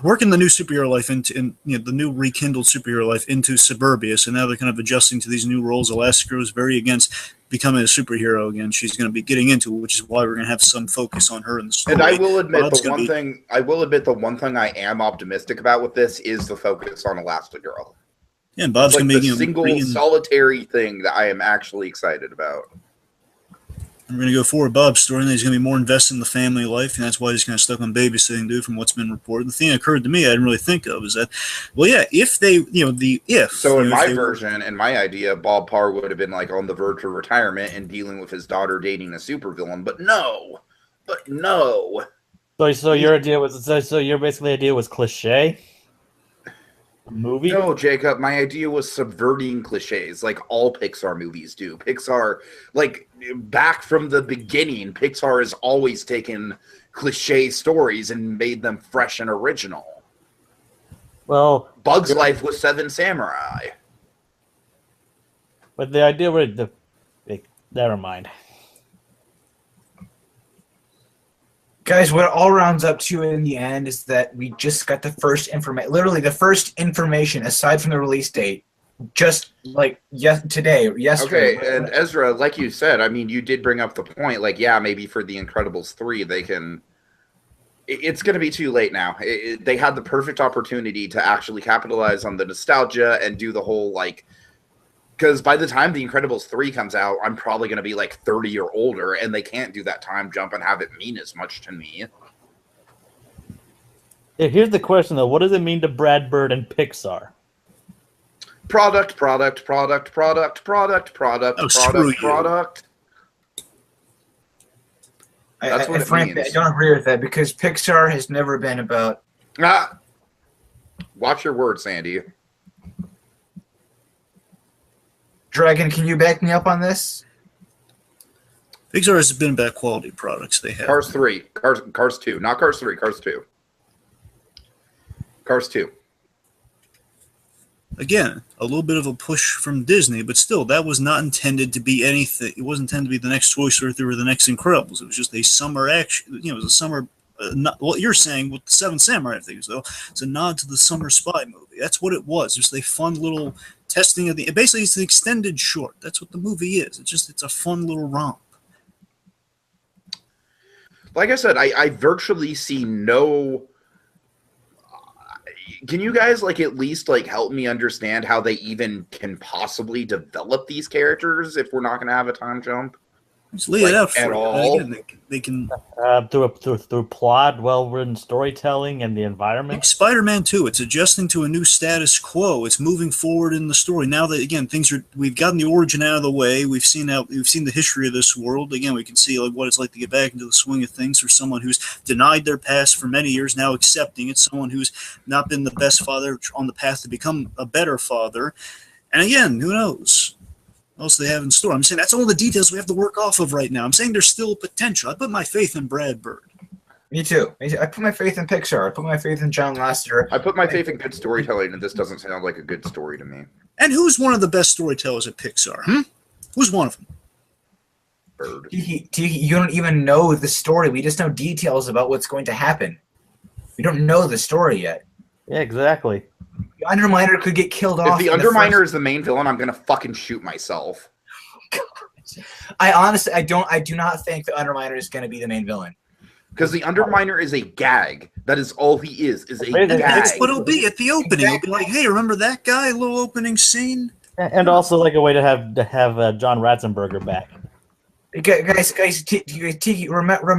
working the new superhero life into the new rekindled superhero life into Suburbia. So now they're kind of adjusting to these new roles. Elastigirl is very against becoming a superhero again. She's going to be getting into it, which is why we're going to have some focus on her in the story. And I will admit the one thing I am optimistic about with this is the focus on Elastigirl. Yeah, and Bob's like going to be the single solitary thing that I am actually excited about. We're going to go forward Bob's story, and he's going to be more invested in the family life, and that's why he's kind of stuck on babysitting dude from what's been reported. The thing that occurred to me I didn't really think of is that, well, yeah, if they, in my version, and my idea, Bob Parr would have been like on the verge of retirement and dealing with his daughter dating a supervillain, but no. So your idea was your basically idea was cliche? Movie? No, Jacob, my idea was subverting cliches like all Pixar movies do. Pixar, like, back from the beginning, Pixar has always taken cliche stories and made them fresh and original. Well, Bug's Life was Seven Samurai. But the idea was never mind. Guys, what it all rounds up to in the end is that we just got the first information, literally the first information aside from the release date, just like yesterday. Okay, and Ezra, like you said, I mean, you did bring up the point, like, yeah, maybe for The Incredibles 3, they can... It's going to be too late now. They had the perfect opportunity to actually capitalize on the nostalgia and do the whole, like... Because by the time The Incredibles 3 comes out, I'm probably going to be like 30 or older, and they can't do that time jump and have it mean as much to me. Yeah, here's the question, though. What does it mean to Brad Bird and Pixar? Product. Oh, That's what it frankly, means. I don't agree with that because Pixar has never been about... Watch your words, Sandy. Dragon, can you back me up on this? Pixar has been about quality products. They have Cars 3, Cars 2, not Cars 3, Cars 2. Cars 2. Again, a little bit of a push from Disney, but still, that was not intended to be anything. It wasn't intended to be the next Toy Story or the next Incredibles. It was just a summer action. It was a summer. What you're saying with the Seven Samurai things, though, it's a nod to the summer spy movie. That's what it was. Just a fun little testing of the. Basically, it's an extended short. That's what the movie is. It's a fun little romp. Like I said, I virtually see no. Can you guys at least help me understand how they even can possibly develop these characters if we're not going to have a time jump? Just lay it out for at you. all. Again, they can through plot, well-written storytelling, and the environment. Like Spider-Man 2, it's adjusting to a new status quo. It's moving forward in the story. Now that again we've gotten the origin out of the way. We've seen the history of this world. Again, we can see what it's like to get back into the swing of things for someone who's denied their past for many years, now accepting it. Someone who's not been the best father on the path to become a better father. And again, who knows? What else they have in store? I'm saying that's all the details we have to work off of right now. I'm saying there's still potential. I put my faith in Brad Bird. Me too. I put my faith in Pixar. I put my faith in John Lasseter. I put my faith in good storytelling, and this doesn't sound like a good story to me. And who's one of the best storytellers at Pixar? Who's one of them? Bird. You don't even know the story. We just know details about what's going to happen. We don't know the story yet. Yeah, exactly. The Underminer could get killed off. If the Underminer is the main villain, I'm gonna fucking shoot myself. I do not think the Underminer is going to be the main villain. Because the Underminer is a gag. That is all he is a gag. That's what it'll be at the opening. It'll be like, hey, remember that guy? A little opening scene. And also like a way to have John Ratzenberger back. Guys, Tiki, remember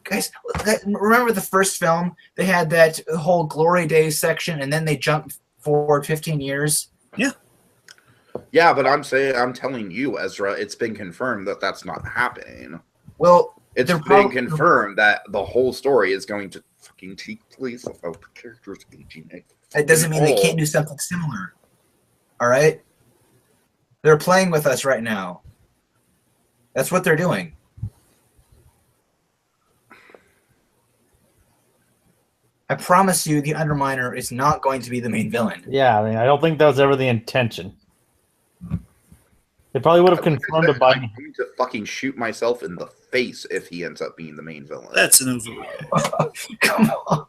guys, remember the first film? They had that whole Glory Days section, and then they jumped forward 15 years. Yeah. Yeah, but I'm telling you, Ezra, it's been confirmed that that's not happening. Well, it's been confirmed that the whole story is going to fucking take place without the characters aging. That doesn't mean they can't do something similar. All right? They're playing with us right now. That's what they're doing. I promise you the Underminer is not going to be the main villain. Yeah, I mean, I don't think that was ever the intention. They probably would have confirmed it by... I'm going to fucking shoot myself in the face if he ends up being the main villain. That's an overreaction. Come on.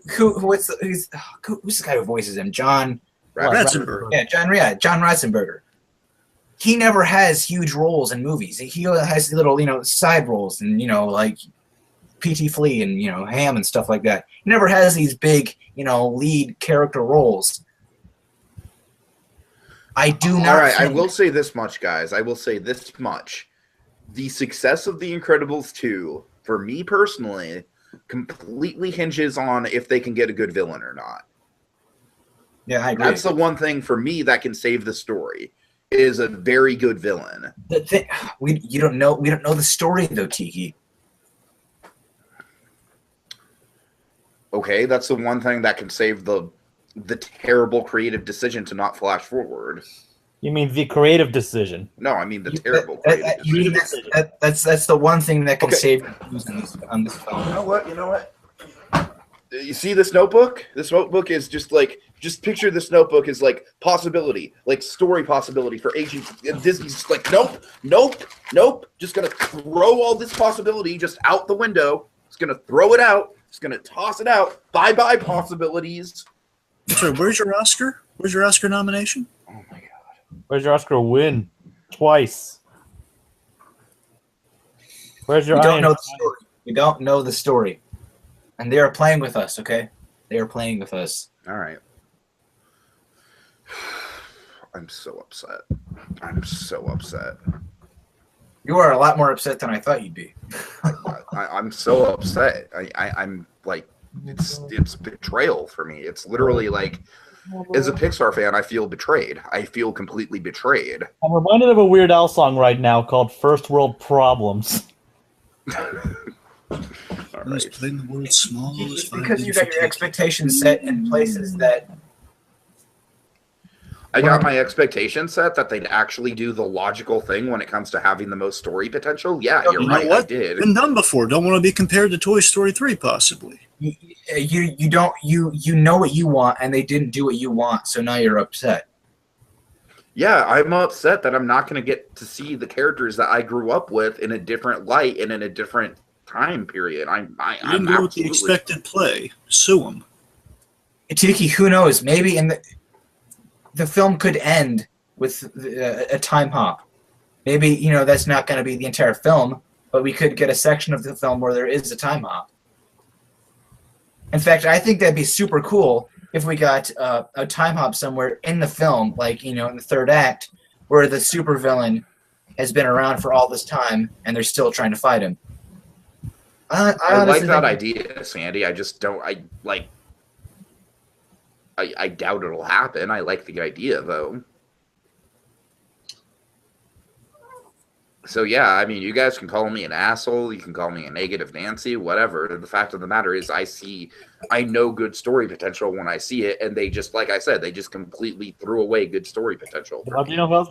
Who's the guy who voices him? John Ratzenberger. Yeah, John Ratzenberger. He never has huge roles in movies. He has little, side roles and, like P.T. Flea and, Ham and stuff like that. He never has these big, lead character roles. I do not. All right, I will say this much, guys. I will say this much. The success of The Incredibles 2, for me personally, completely hinges on if they can get a good villain or not. Yeah, I agree. That's the one thing for me that can save the story, is a very good villain. We don't know the story though, Tiki. Okay, that's the one thing that can save the terrible creative decision to not flash forward. You mean the creative decision? No, I mean the terrible creative decision. That's the one thing that can save on this film. You know what? You see this notebook? This notebook is just picture this notebook as like possibility, like story possibility for aging. Disney's just like, nope. Just gonna throw all this possibility just out the window. Just gonna throw it out. Just gonna toss it out. Bye possibilities. Sorry, where's your Oscar? Where's your Oscar nomination? Oh my god. Where's your Oscar win? Twice. Where's your We don't know the story. We don't know the story. And they are playing with us, okay? They are playing with us. All right. I'm so upset. You are a lot more upset than I thought you'd be. I'm so upset. I'm like, it's betrayal for me. It's literally like, as a Pixar fan, I feel betrayed. I feel completely betrayed. I'm reminded of a Weird Al song right now called First World Problems. All right. Playing the world's smallest. Because you got your expectations set in places that... I got my expectations set that they'd actually do the logical thing when it comes to having the most story potential. Yeah, you're right. I did. Been done before. Don't want to be compared to Toy Story 3, possibly. You know what you want, and they didn't do what you want, so now you're upset. Yeah, I'm upset that I'm not going to get to see the characters that I grew up with in a different light and in a different time period. I'm didn't go with the expected play. Sue them. Tiki, who knows? Maybe in the film could end with a time hop. Maybe, that's not going to be the entire film, but we could get a section of the film where there is a time hop. In fact, I think that'd be super cool if we got a time hop somewhere in the film, like, in the third act, where the supervillain has been around for all this time and they're still trying to fight him. I like that idea, Sandy. I just don't. I doubt it'll happen. I like the idea, though. So yeah, I mean, you guys can call me an asshole, you can call me a negative Nancy, whatever. The fact of the matter is, I know good story potential when I see it, and they just, like I said, they just completely threw away good story potential. Well, you know who else?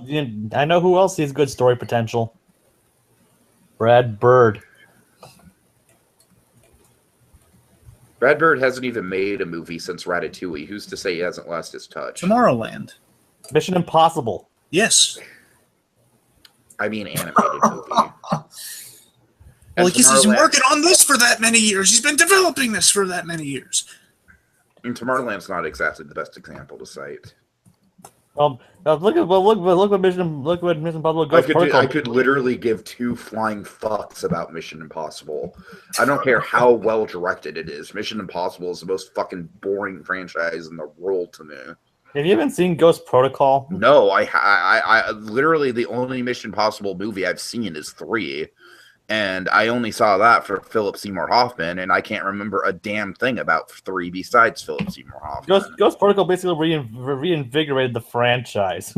I know who else sees good story potential. Brad Bird. Brad Bird hasn't even made a movie since Ratatouille. Who's to say he hasn't lost his touch? Tomorrowland. Mission Impossible. Yes. I mean, animated movie. Well, because he's been working on this for that many years. He's been developing this for that many years. And Tomorrowland's not exactly the best example to cite. Look what Mission Impossible goes. I could literally give two flying fucks about Mission Impossible. I don't care how well directed it is. Mission Impossible is the most fucking boring franchise in the world to me. Have you even seen Ghost Protocol? No, I literally the only Mission Impossible movie I've seen is 3. And I only saw that for Philip Seymour Hoffman, and I can't remember a damn thing about 3 besides Philip Seymour Hoffman. Ghost Protocol basically reinvigorated the franchise.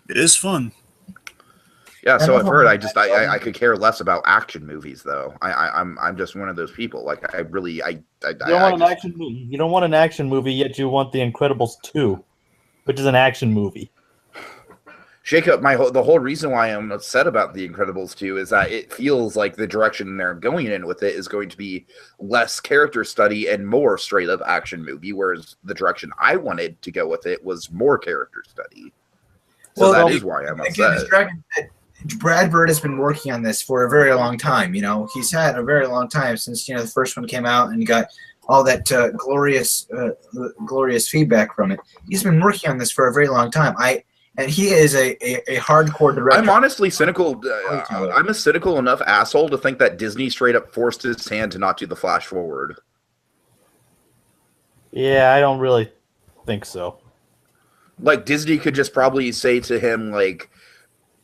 It is fun. Yeah, so I've heard. I could care less about action movies, though. I'm just one of those people. Like I don't want an action movie. You don't want an action movie, yet you want The Incredibles 2, which is an action movie. Jacob, the whole reason why I'm upset about The Incredibles 2 is that it feels like the direction they're going in with it is going to be less character study and more straight-up action movie, whereas the direction I wanted to go with it was more character study. So that is why I'm upset. Brad Bird has been working on this for a very long time. You know, he's had a very long time since the first one came out and got all that glorious feedback from it. He's been working on this for a very long time. And he is a hardcore director. I'm honestly cynical. I'm a cynical enough asshole to think that Disney straight up forced his hand to not do the flash forward. Yeah, I don't really think so. Like, Disney could just probably say to him, like,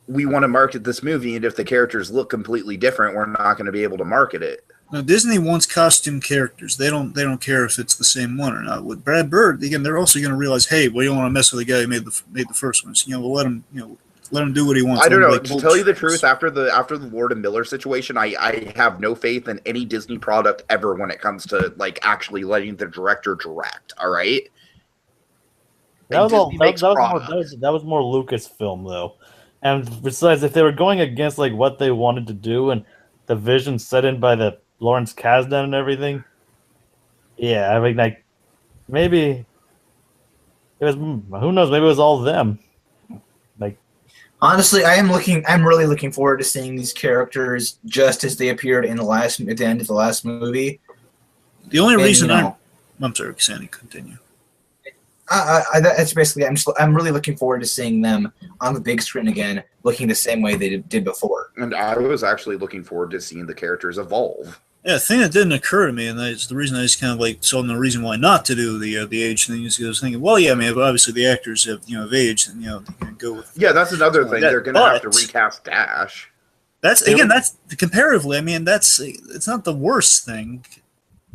we want to market this movie, and if the characters look completely different, we're not going to be able to market it. Now, Disney wants costume characters. They don't care if it's the same one or not. With Brad Bird, again, they're also going to realize, hey, we don't want to mess with the guy who made the first ones. We'll let him do what he wants. I don't know. To tell you the truth, after the Lord and Miller situation, I have no faith in any Disney product ever when it comes to like actually letting the director direct. All right. That was more Lucasfilm though, and besides, if they were going against like what they wanted to do and the vision set in by the Lawrence Kasdan and everything, yeah, I mean, like maybe it was. Who knows? Maybe it was all them. Like, honestly, I'm really looking forward to seeing these characters just as they appeared at the end of the last movie. The only reason I'm sorry, Sandy, continue. That's basically. I'm really looking forward to seeing them on the big screen again, looking the same way they did before. And I was actually looking forward to seeing the characters evolve. Yeah, the thing that didn't occur to me, and that's the reason I just kind of like saw no reason why not to do the age thing, is I was thinking, well, yeah, I mean, obviously the actors have aged, and they can go with. Yeah, that's another thing. They're going to have to recast Dash. That's comparatively. I mean, it's not the worst thing.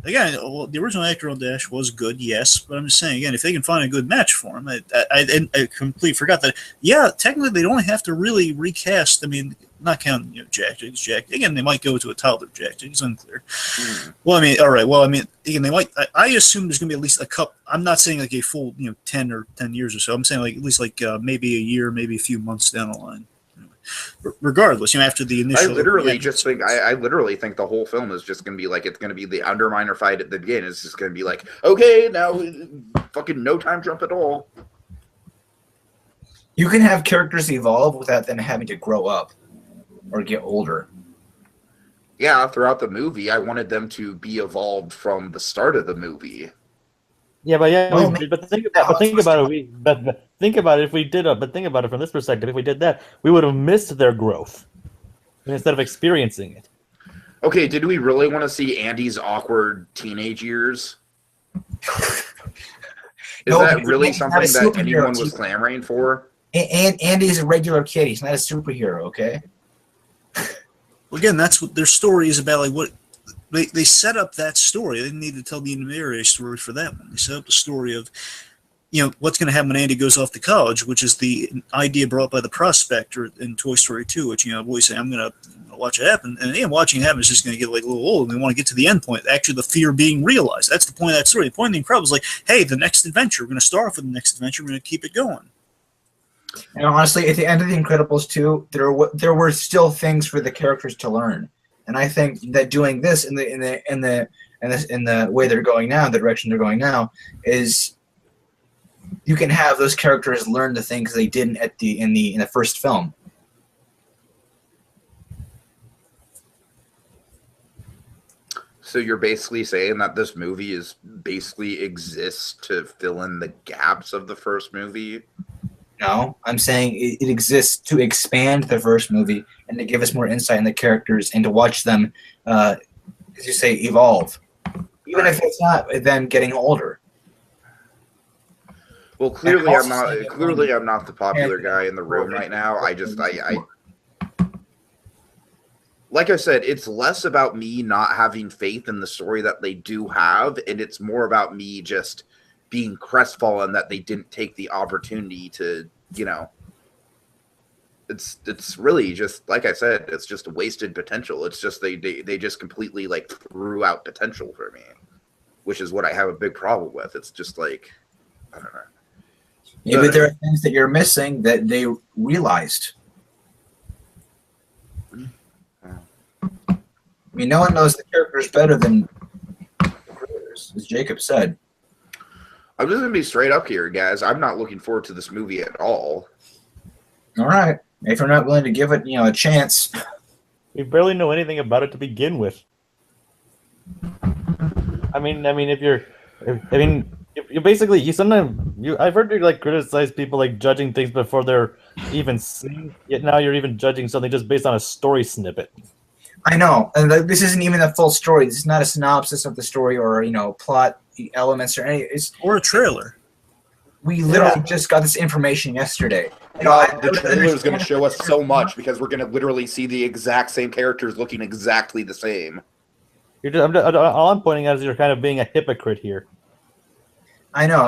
Again, the original actor on Dash was good, yes, but I'm just saying, again, if they can find a good match for him, I completely forgot that. Yeah, technically they don't have to really recast. I mean, not counting Jack. Again, they might go to a toddler Jack. It's unclear. Well, I mean, all right. Well, I mean, again, they might. I assume there's going to be at least a couple. I'm not saying like a full 10 years or so. I'm saying like at least like maybe a year, maybe a few months down the line. Regardless, after the initial. I literally think the whole film is just going to be like, it's going to be the Underminer fight at the beginning. It's just going to be like, okay, now fucking no time jump at all. You can have characters evolve without them having to grow up or get older. Yeah, throughout the movie, I wanted them to be evolved from the start of the movie. Yeah, but think about it. If we did but think about it from this perspective. If we did that, we would have missed their growth instead of experiencing it. Okay, did we really want to see Andy's awkward teenage years? Is that really something that anyone was clamoring for? And Andy's a regular kid. He's not a superhero, okay? Well, again, that's what their story is about. Like, what they set up that story. They didn't need to tell the intermediary story for that one. They set up the story of what's going to happen when Andy goes off to college, which is the idea brought by the prospector in Toy Story 2, which, boys say, I'm going to watch it happen. And watching it happen is just going to get like a little old. And we want to get to the end point, actually the fear being realized. That's the point of that story. The point of the Incredibles is like, hey, the next adventure, we're going to start off with the next adventure. We're going to keep it going. And honestly, at the end of the Incredibles 2, there were still things for the characters to learn. And I think that doing this in the way they're going now, the direction they're going now, is you can have those characters learn the things they didn't in the first film. So you're basically saying that this movie basically exists to fill in the gaps of the first movie? No, I'm saying it exists to expand the first movie and to give us more insight in the characters and to watch them, as you say, evolve. Even if it's not them getting older. Well, clearly I'm not the popular guy in the room right now. Like I said, it's less about me not having faith in the story that they do have, and it's more about me just being crestfallen that they didn't take the opportunity to, it's really just, like I said, it's just wasted potential. It's just they just completely like threw out potential for me, which is what I have a big problem with. It's just like, I don't know. Yeah, but there are things that you're missing that they realized. I mean, no one knows the characters better than the creators, as Jacob said. I'm just going to be straight up here, guys. I'm not looking forward to this movie at all. All right. If you're not willing to give it, a chance. We barely know anything about it to begin with. I've heard you like criticize people like judging things before they're even seen. Yet now you're even judging something just based on a story snippet. I know, and this isn't even a full story. This is not a synopsis of the story or plot elements or any. Or a trailer. We literally just got this information yesterday. The trailer is going to show us so much because we're going to literally see the exact same characters looking exactly the same. All I'm pointing out is you're kind of being a hypocrite here. I know.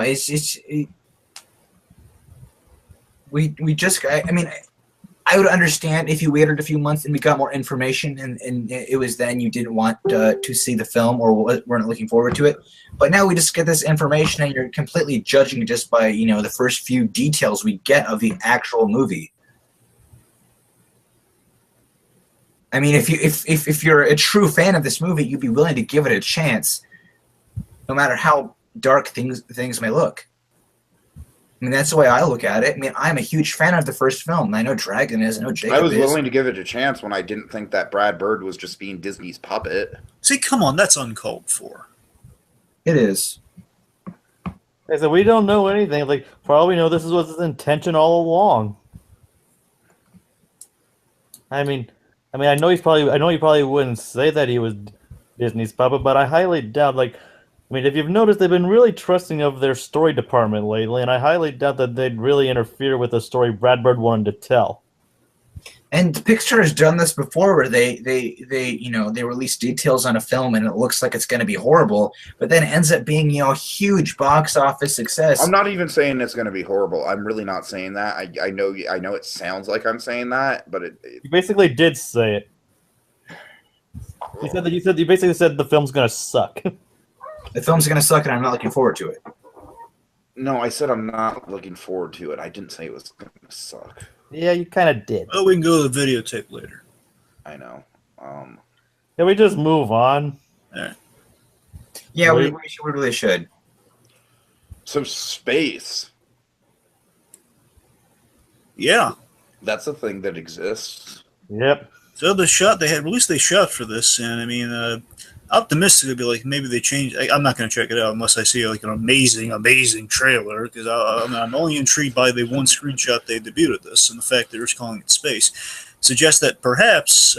I would understand if you waited a few months and we got more information and it was then you didn't want to see the film or weren't looking forward to it. But now we just get this information and you're completely judging just by, the first few details we get of the actual movie. I mean, if you're a true fan of this movie, you'd be willing to give it a chance, no matter how dark things may look. I mean, that's the way I look at it. I mean, I'm a huge fan of the first film. I know Dragon is. I know Jacob is. I was willing to give it a chance when I didn't think that Brad Bird was just being Disney's puppet. See, come on, that's uncalled for. It is. I said we don't know anything. Like, for all we know, this was his intention all along. I know he probably wouldn't say that he was Disney's puppet, but I highly doubt. If you've noticed, they've been really trusting of their story department lately, and I highly doubt that they'd really interfere with the story Brad Bird wanted to tell. And Pixar has done this before, where they release details on a film and it looks like it's going to be horrible, but then it ends up being a huge box office success. I'm not even saying it's going to be horrible. I'm really not saying that. I know it sounds like I'm saying that, but you basically did say it. You basically said the film's going to suck. The film's going to suck, and I'm not looking forward to it. No, I said I'm not looking forward to it. I didn't say it was going to suck. Yeah, you kind of did. Well, we can go to the videotape later. I know. Can we just move on? All right. Yeah, we really should. So space. Yeah. That's a thing that exists. Yep. So they released a shot for this, and optimistically, be like maybe they changed. I'm not going to check it out unless I see like an amazing trailer, because I'm only intrigued by the one screenshot they debuted this and the fact that they're just calling it space. Suggests that perhaps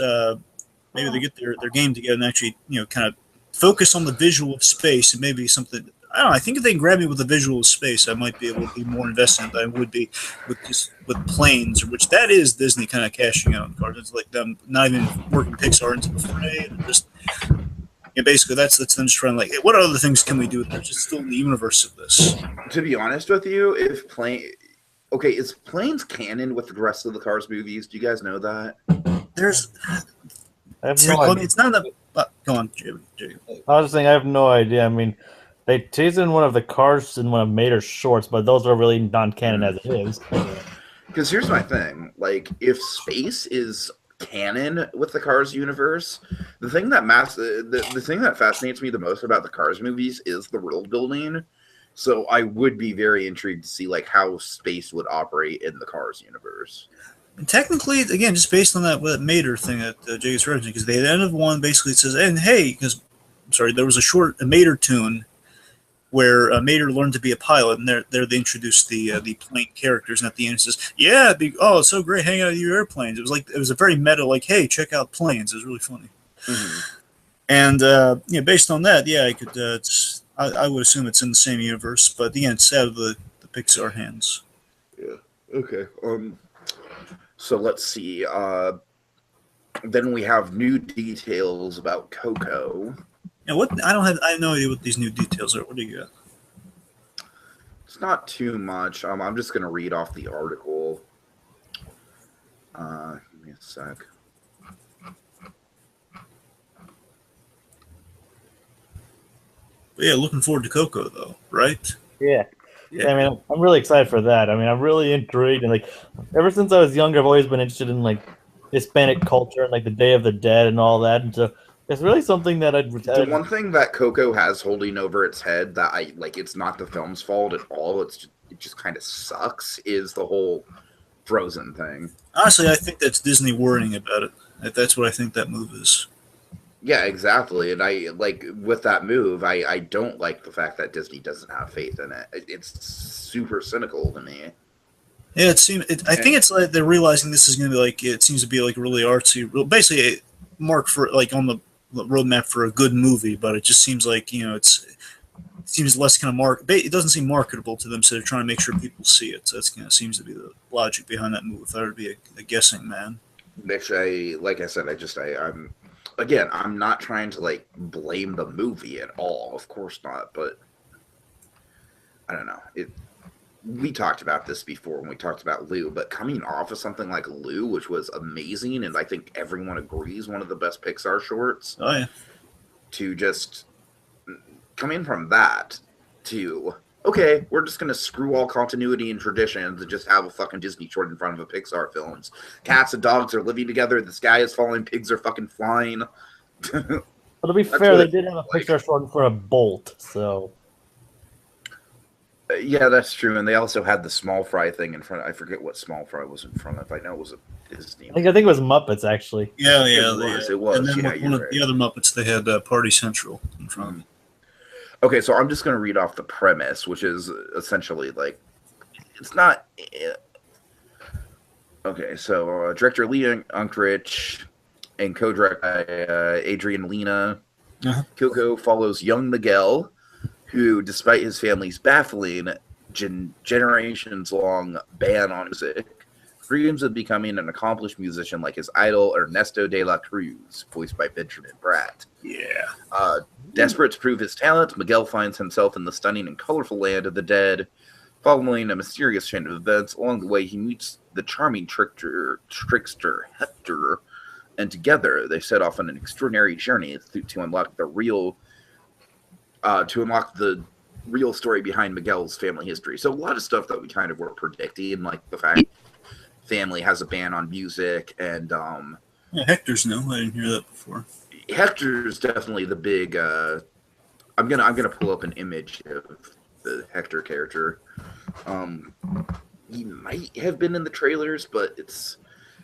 maybe they get their game together and actually kind of focus on the visual of space and maybe something. I don't know. I think if they can grab me with the visual of space, I might be able to be more invested than I would be with planes, which that is Disney kind of cashing out on cards. It's like them not even working Pixar into the fray and just Yeah, basically that's them just trying to like, hey, what other things can we do? There's just still in the universe of this. To be honest with you, if is Planes canon with the rest of the Cars movies? Do you guys know that? There's, I have no idea. it's not that. Go on, Jay. I was just saying, I have no idea. I mean, they teased in one of the Cars in one of Mater's shorts, but those are really non-canon as it is. Because here's my thing: like, if space is canon with the Cars universe, the thing that the thing that fascinates me the most about the Cars movies is the world building. So I would be very intrigued to see like how space would operate in the Cars universe. And technically, again, just based on that Mater thing that Jay is referencing, because the end of one basically says, and hey, because there was a Mater tune where Mater learned to be a pilot, and there they introduced the plane characters, and at the end it says, yeah, it's so great hanging out with your airplanes. It was a very meta, like, hey, check out planes. It was really funny. Mm-hmm. And based on that, yeah, I could. I would assume it's in the same universe, but again, it's out of the Pixar hands. Yeah. Okay. So let's see. Then we have new details about Coco. Yeah, I have no idea what these new details are. What do you got? It's not too much. I'm just gonna read off the article. Give me a sec. But yeah, looking forward to Coco though, right? Yeah. I mean, I'm really excited for that. I mean, I'm really intrigued, and like, ever since I was younger, I've always been interested in like Hispanic culture and like the Day of the Dead and all that. And so it's really something that The one thing that Coco has holding over its head that I like, it's not the film's fault at all. It just kind of sucks. Is the whole Frozen thing? Honestly, I think that's Disney worrying about it. That's what I think that move is. Yeah, exactly. And I like with that move, I don't like the fact that Disney doesn't have faith in it. It's super cynical to me. Yeah, I think it's like they're realizing this is going to be like, it seems to be like really artsy, basically a mark for like on the roadmap for a good movie, but it just seems like, it seems less kind of it doesn't seem marketable to them, so they're trying to make sure people see it. So that's kind of seems to be the logic behind that move. If I would be a guessing man. Which like I said, I'm again, I'm not trying to like blame the movie at all. Of course not, but I don't know. We talked about this before when we talked about Lou, but coming off of something like Lou, which was amazing, and I think everyone agrees one of the best Pixar shorts. Oh yeah. To just coming from that to, okay, we're just going to screw all continuity and traditions and just have a fucking Disney short in front of a Pixar films. Cats and dogs are living together. The sky is falling. Pigs are fucking flying. But to be fair, they did have a Pixar short for a Bolt, so. Yeah, that's true. And they also had the Small Fry thing in front. I forget what Small Fry was in front of. I know it was a Disney. I think it was Muppets, actually. Yeah. It was. And then one of the other Muppets, they had Party Central in front of. Okay, so I'm just going to read off the premise, which is essentially like, it's not. Okay, so director Lee Unkrich and co-director Adrian Lena. Uh-huh. Coco follows young Miguel, who, despite his family's baffling generations-long ban on music, dreams of becoming an accomplished musician like his idol Ernesto de la Cruz, voiced by Benjamin Bratt. Yeah. Desperate to prove his talent, Miguel finds himself in the stunning and colorful land of the dead. Following a mysterious chain of events, along the way he meets the charming trickster Hector, and together they set off on an extraordinary journey to unlock the real story behind Miguel's family history. So a lot of stuff that we kind of were predicting, like the fact family has a ban on music, and yeah, Hector's new. I didn't hear that before. Hector's definitely the big. I'm gonna pull up an image of the Hector character. He might have been in the trailers, but it's.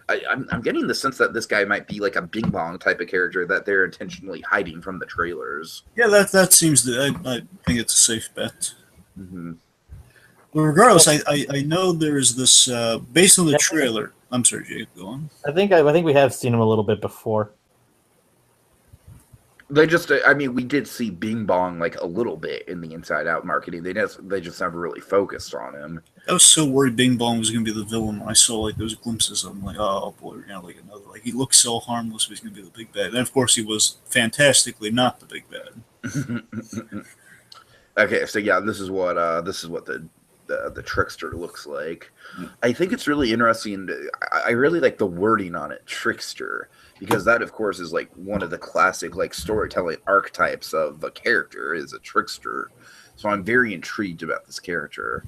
I'm getting the sense that this guy might be like a Bing Bong type of character that they're intentionally hiding from the trailers. Yeah, that seems to. I think it's a safe bet. Mm-hmm. Well, regardless, I know there's this based on the trailer. I'm sorry, Jake. Go on. I think we have seen him a little bit before. They just, I mean, we did see Bing Bong like a little bit in the Inside Out marketing. They just never really focused on him. I was so worried Bing Bong was going to be the villain when I saw like those glimpses of him. Like, oh boy, we're gonna like another. Like he looked so harmless, but he's going to be the big bad. And of course, he was fantastically not the big bad. Okay, so yeah, this is what the trickster looks like. I think it's really interesting. I really like the wording on it, trickster, because that, of course, is like one of the classic like storytelling archetypes of a character is a trickster. So I'm very intrigued about this character.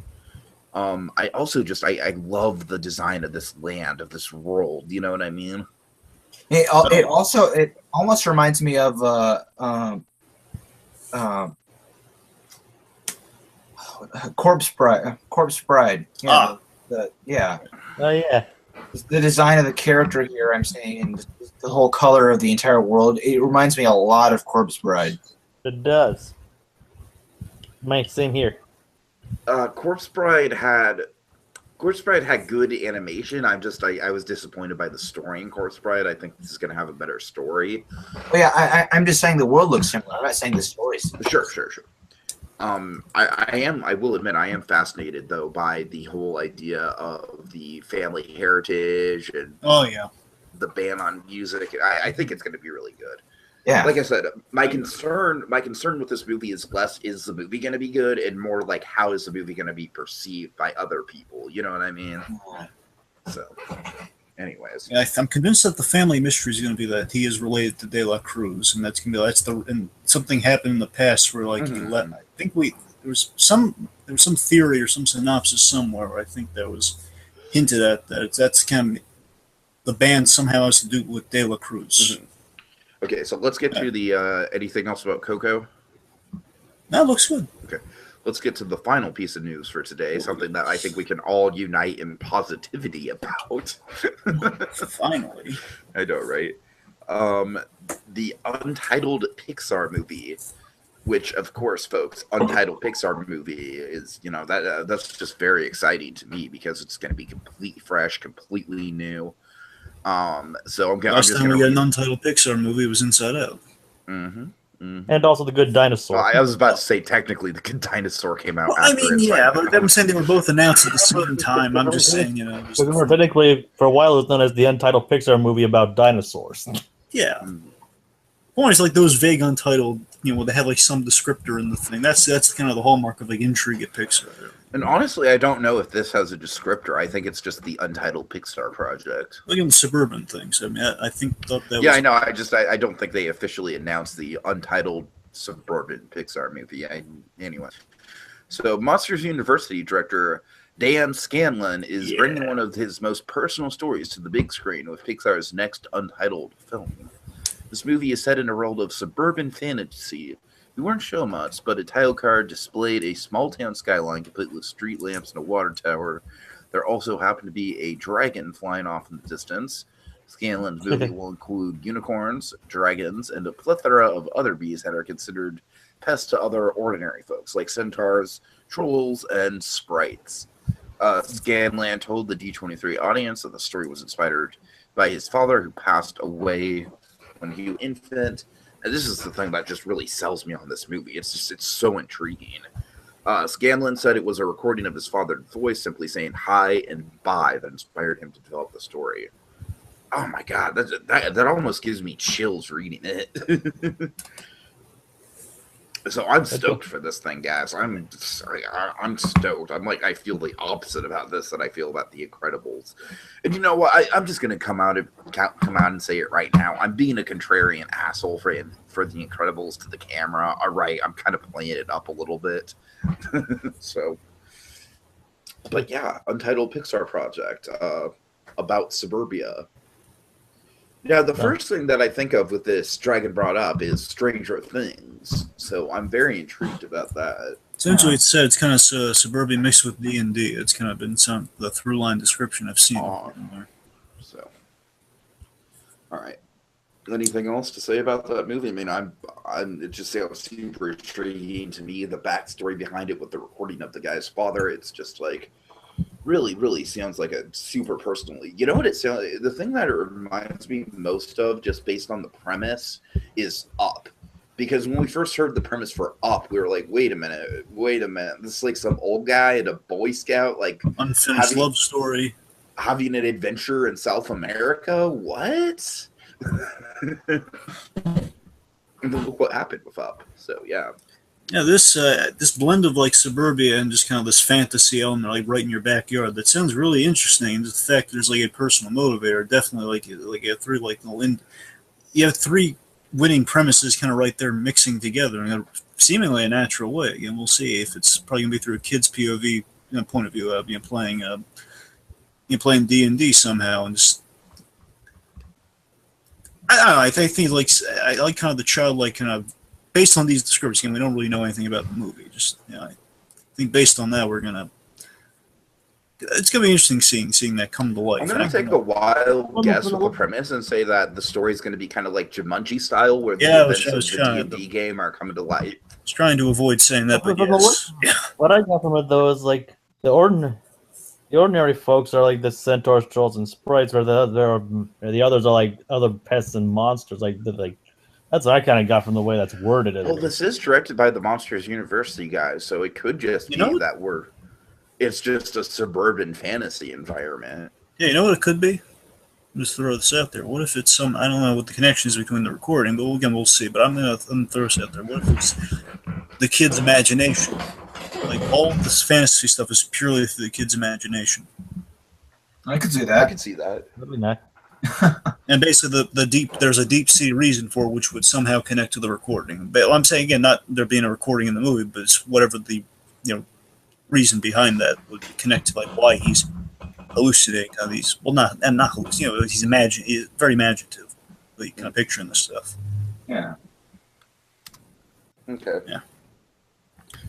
I also just I love the design of this land, of this world. You know what I mean? It almost reminds me of Corpse Bride. Corpse Bride. Yeah. Yeah. Oh yeah. The design of the character here, I'm saying, and the whole color of the entire world, it reminds me a lot of Corpse Bride. It does. Same here. Corpse Bride had good animation. I was disappointed by the story in Corpse Bride. I think this is going to have a better story. Well, yeah, I'm just saying the world looks similar. I'm not saying the story's similar. Sure. I will admit I am fascinated though by the whole idea of the family heritage and the ban on music. I think it's going to be really good. Yeah. Like I said, my concern with this movie is less is the movie going to be good and more like how is the movie going to be perceived by other people. You know what I mean? So, anyways, yeah, I'm convinced that the family mystery is going to be that he is related to De La Cruz, and and something happened in the past where like I think there was some theory or some synopsis somewhere where I think that was hinted at that's kind of the band somehow has to do with De La Cruz. Okay, so let's get to the anything else about Coco? That looks good. Okay, let's get to the final piece of news for today, something that I think we can all unite in positivity about. Finally. I know, right? The Untitled Pixar movie, which, of course, folks, Untitled Pixar movie is, that's just very exciting to me because it's going to be completely fresh, completely new. So last time we got an Untitled Pixar movie was Inside Out. And also The Good Dinosaur. Well, I was about to say technically The Good Dinosaur came out. Well, after but I'm saying they were both announced at the same time. I'm just saying, technically, for a while, it was known as the Untitled Pixar movie about dinosaurs. Yeah. Always like those vague Untitled, where they have like some descriptor in the thing. That's kind of the hallmark of like intrigue at Pixar. And honestly, I don't know if this has a descriptor. I think it's just the Untitled Pixar project. Look at the Suburban things. I mean, I thought that was... I know. I don't think they officially announced the Untitled Suburban Pixar movie. Anyway. So Monsters University director Dan Scanlon is bringing one of his most personal stories to the big screen with Pixar's next Untitled film. This movie is set in a world of suburban fantasy. We weren't shown much, but a title card displayed a small-town skyline complete with street lamps and a water tower. There also happened to be a dragon flying off in the distance. Scanlon's movie will include unicorns, dragons, and a plethora of other beasts that are considered pests to other ordinary folks, like centaurs, trolls, and sprites. Scanlon told the D23 audience that the story was inspired by his father, who passed away when he was an infant. And this is the thing that just really sells me on this movie. It's so intriguing. Scanlon said it was a recording of his father's voice simply saying hi and bye that inspired him to develop the story. Oh my God, that almost gives me chills reading it. So I'm stoked for this thing, guys. I'm stoked. I feel the opposite about this that I feel about The Incredibles. And you know what? I'm just gonna come out and say it right now. I'm being a contrarian asshole for The Incredibles to the camera. All right, I'm kind of playing it up a little bit. So, but yeah, Untitled Pixar project about suburbia. Yeah, the first thing that I think of with this Dragon brought up is Stranger Things. So I'm very intrigued about that. Essentially, it's said it's kind of suburbia mixed with D&D. It's kind of been the through line description I've seen. So, all right. Anything else to say about that movie? I mean, it just sounds super intriguing to me. The backstory behind it with the recording of the guy's father, it's just like really sounds like a super personally. You know what it sounds? The thing that it reminds me most of, just based on the premise, is Up. Because when we first heard the premise for Up, we were like, wait a minute. This is like some old guy at a Boy Scout, like Unfinished love story. Having an adventure in South America? What? And then look what happened with Up. So, yeah. Yeah, this blend of like suburbia and just kind of this fantasy element, like right in your backyard, that sounds really interesting. The fact that there's like a personal motivator, definitely like a three you have three winning premises kind of right there mixing together in a seemingly a natural way. Again, we'll see if it's probably gonna be through a kid's POV point of view, playing D&D somehow, and just I don't know. I think like I like kind of the childlike kind of. Based on these descriptions, again, we don't really know anything about the movie. Just I think based on that, it's gonna be interesting seeing that come to life. I'm gonna take a wild guess with the premise and say that the story is gonna be kind of like Jumanji style, where the events of the D&D game are coming to life. I was trying to avoid saying that, but yes. What I got from it though is like the ordinary folks are like the centaurs, trolls, and sprites, where the others are like other pests and monsters. That's what I kind of got from the way that's worded. Well, this is directed by the Monsters University guys, so it could just be that it's just a suburban fantasy environment. Yeah, you know what it could be? Just throw this out there. What if it's I don't know what the connection is between the recording, but again, we'll see. But I'm gonna throw this out there. What if it's the kid's imagination? Like all this fantasy stuff is purely through the kid's imagination. I could see that. I could see that. Maybe not. And basically, there's a deep-seated reason for it, which would somehow connect to the recording. But I'm saying again, not there being a recording in the movie, but it's whatever the reason behind that would connect to like why he's hallucinating how these. Well, not hallucinating. He's very imaginative. Like kind of picturing this stuff. Yeah. Okay. Yeah.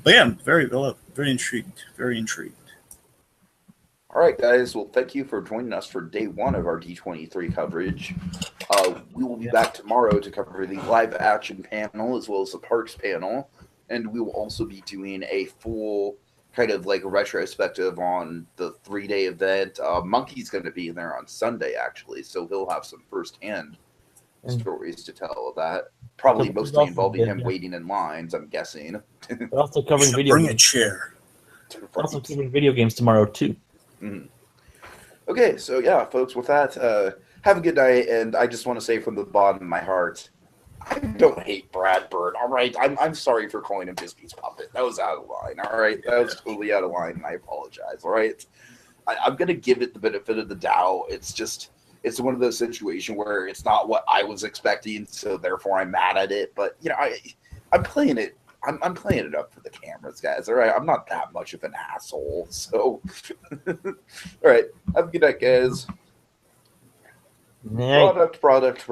But yeah, I'm very intrigued. Very intrigued. All right, guys. Well, thank you for joining us for day one of our D23 coverage. We will be back tomorrow to cover the live action panel as well as the parks panel. And we will also be doing a full kind of like a retrospective on the 3-day event. Monkey's going to be in there on Sunday, actually. So he'll have some firsthand stories to tell of that. Probably mostly involving him waiting in lines, I'm guessing. We're also covering video games. Bring a chair. We're also covering video games tomorrow, too. Mm-hmm. Okay, so yeah, folks, with that, have a good night, and I just want to say from the bottom of my heart, I don't hate Brad Bird, all right? I'm sorry for calling him Disney's puppet. That was out of line, all right? That was totally out of line, and I apologize, all right? I'm going to give it the benefit of the doubt. It's one of those situations where it's not what I was expecting, so therefore I'm mad at it, but, I'm playing it. I'm playing it up for the cameras, guys. All right, I'm not that much of an asshole. So, all right, have a good night, guys. Night. Product.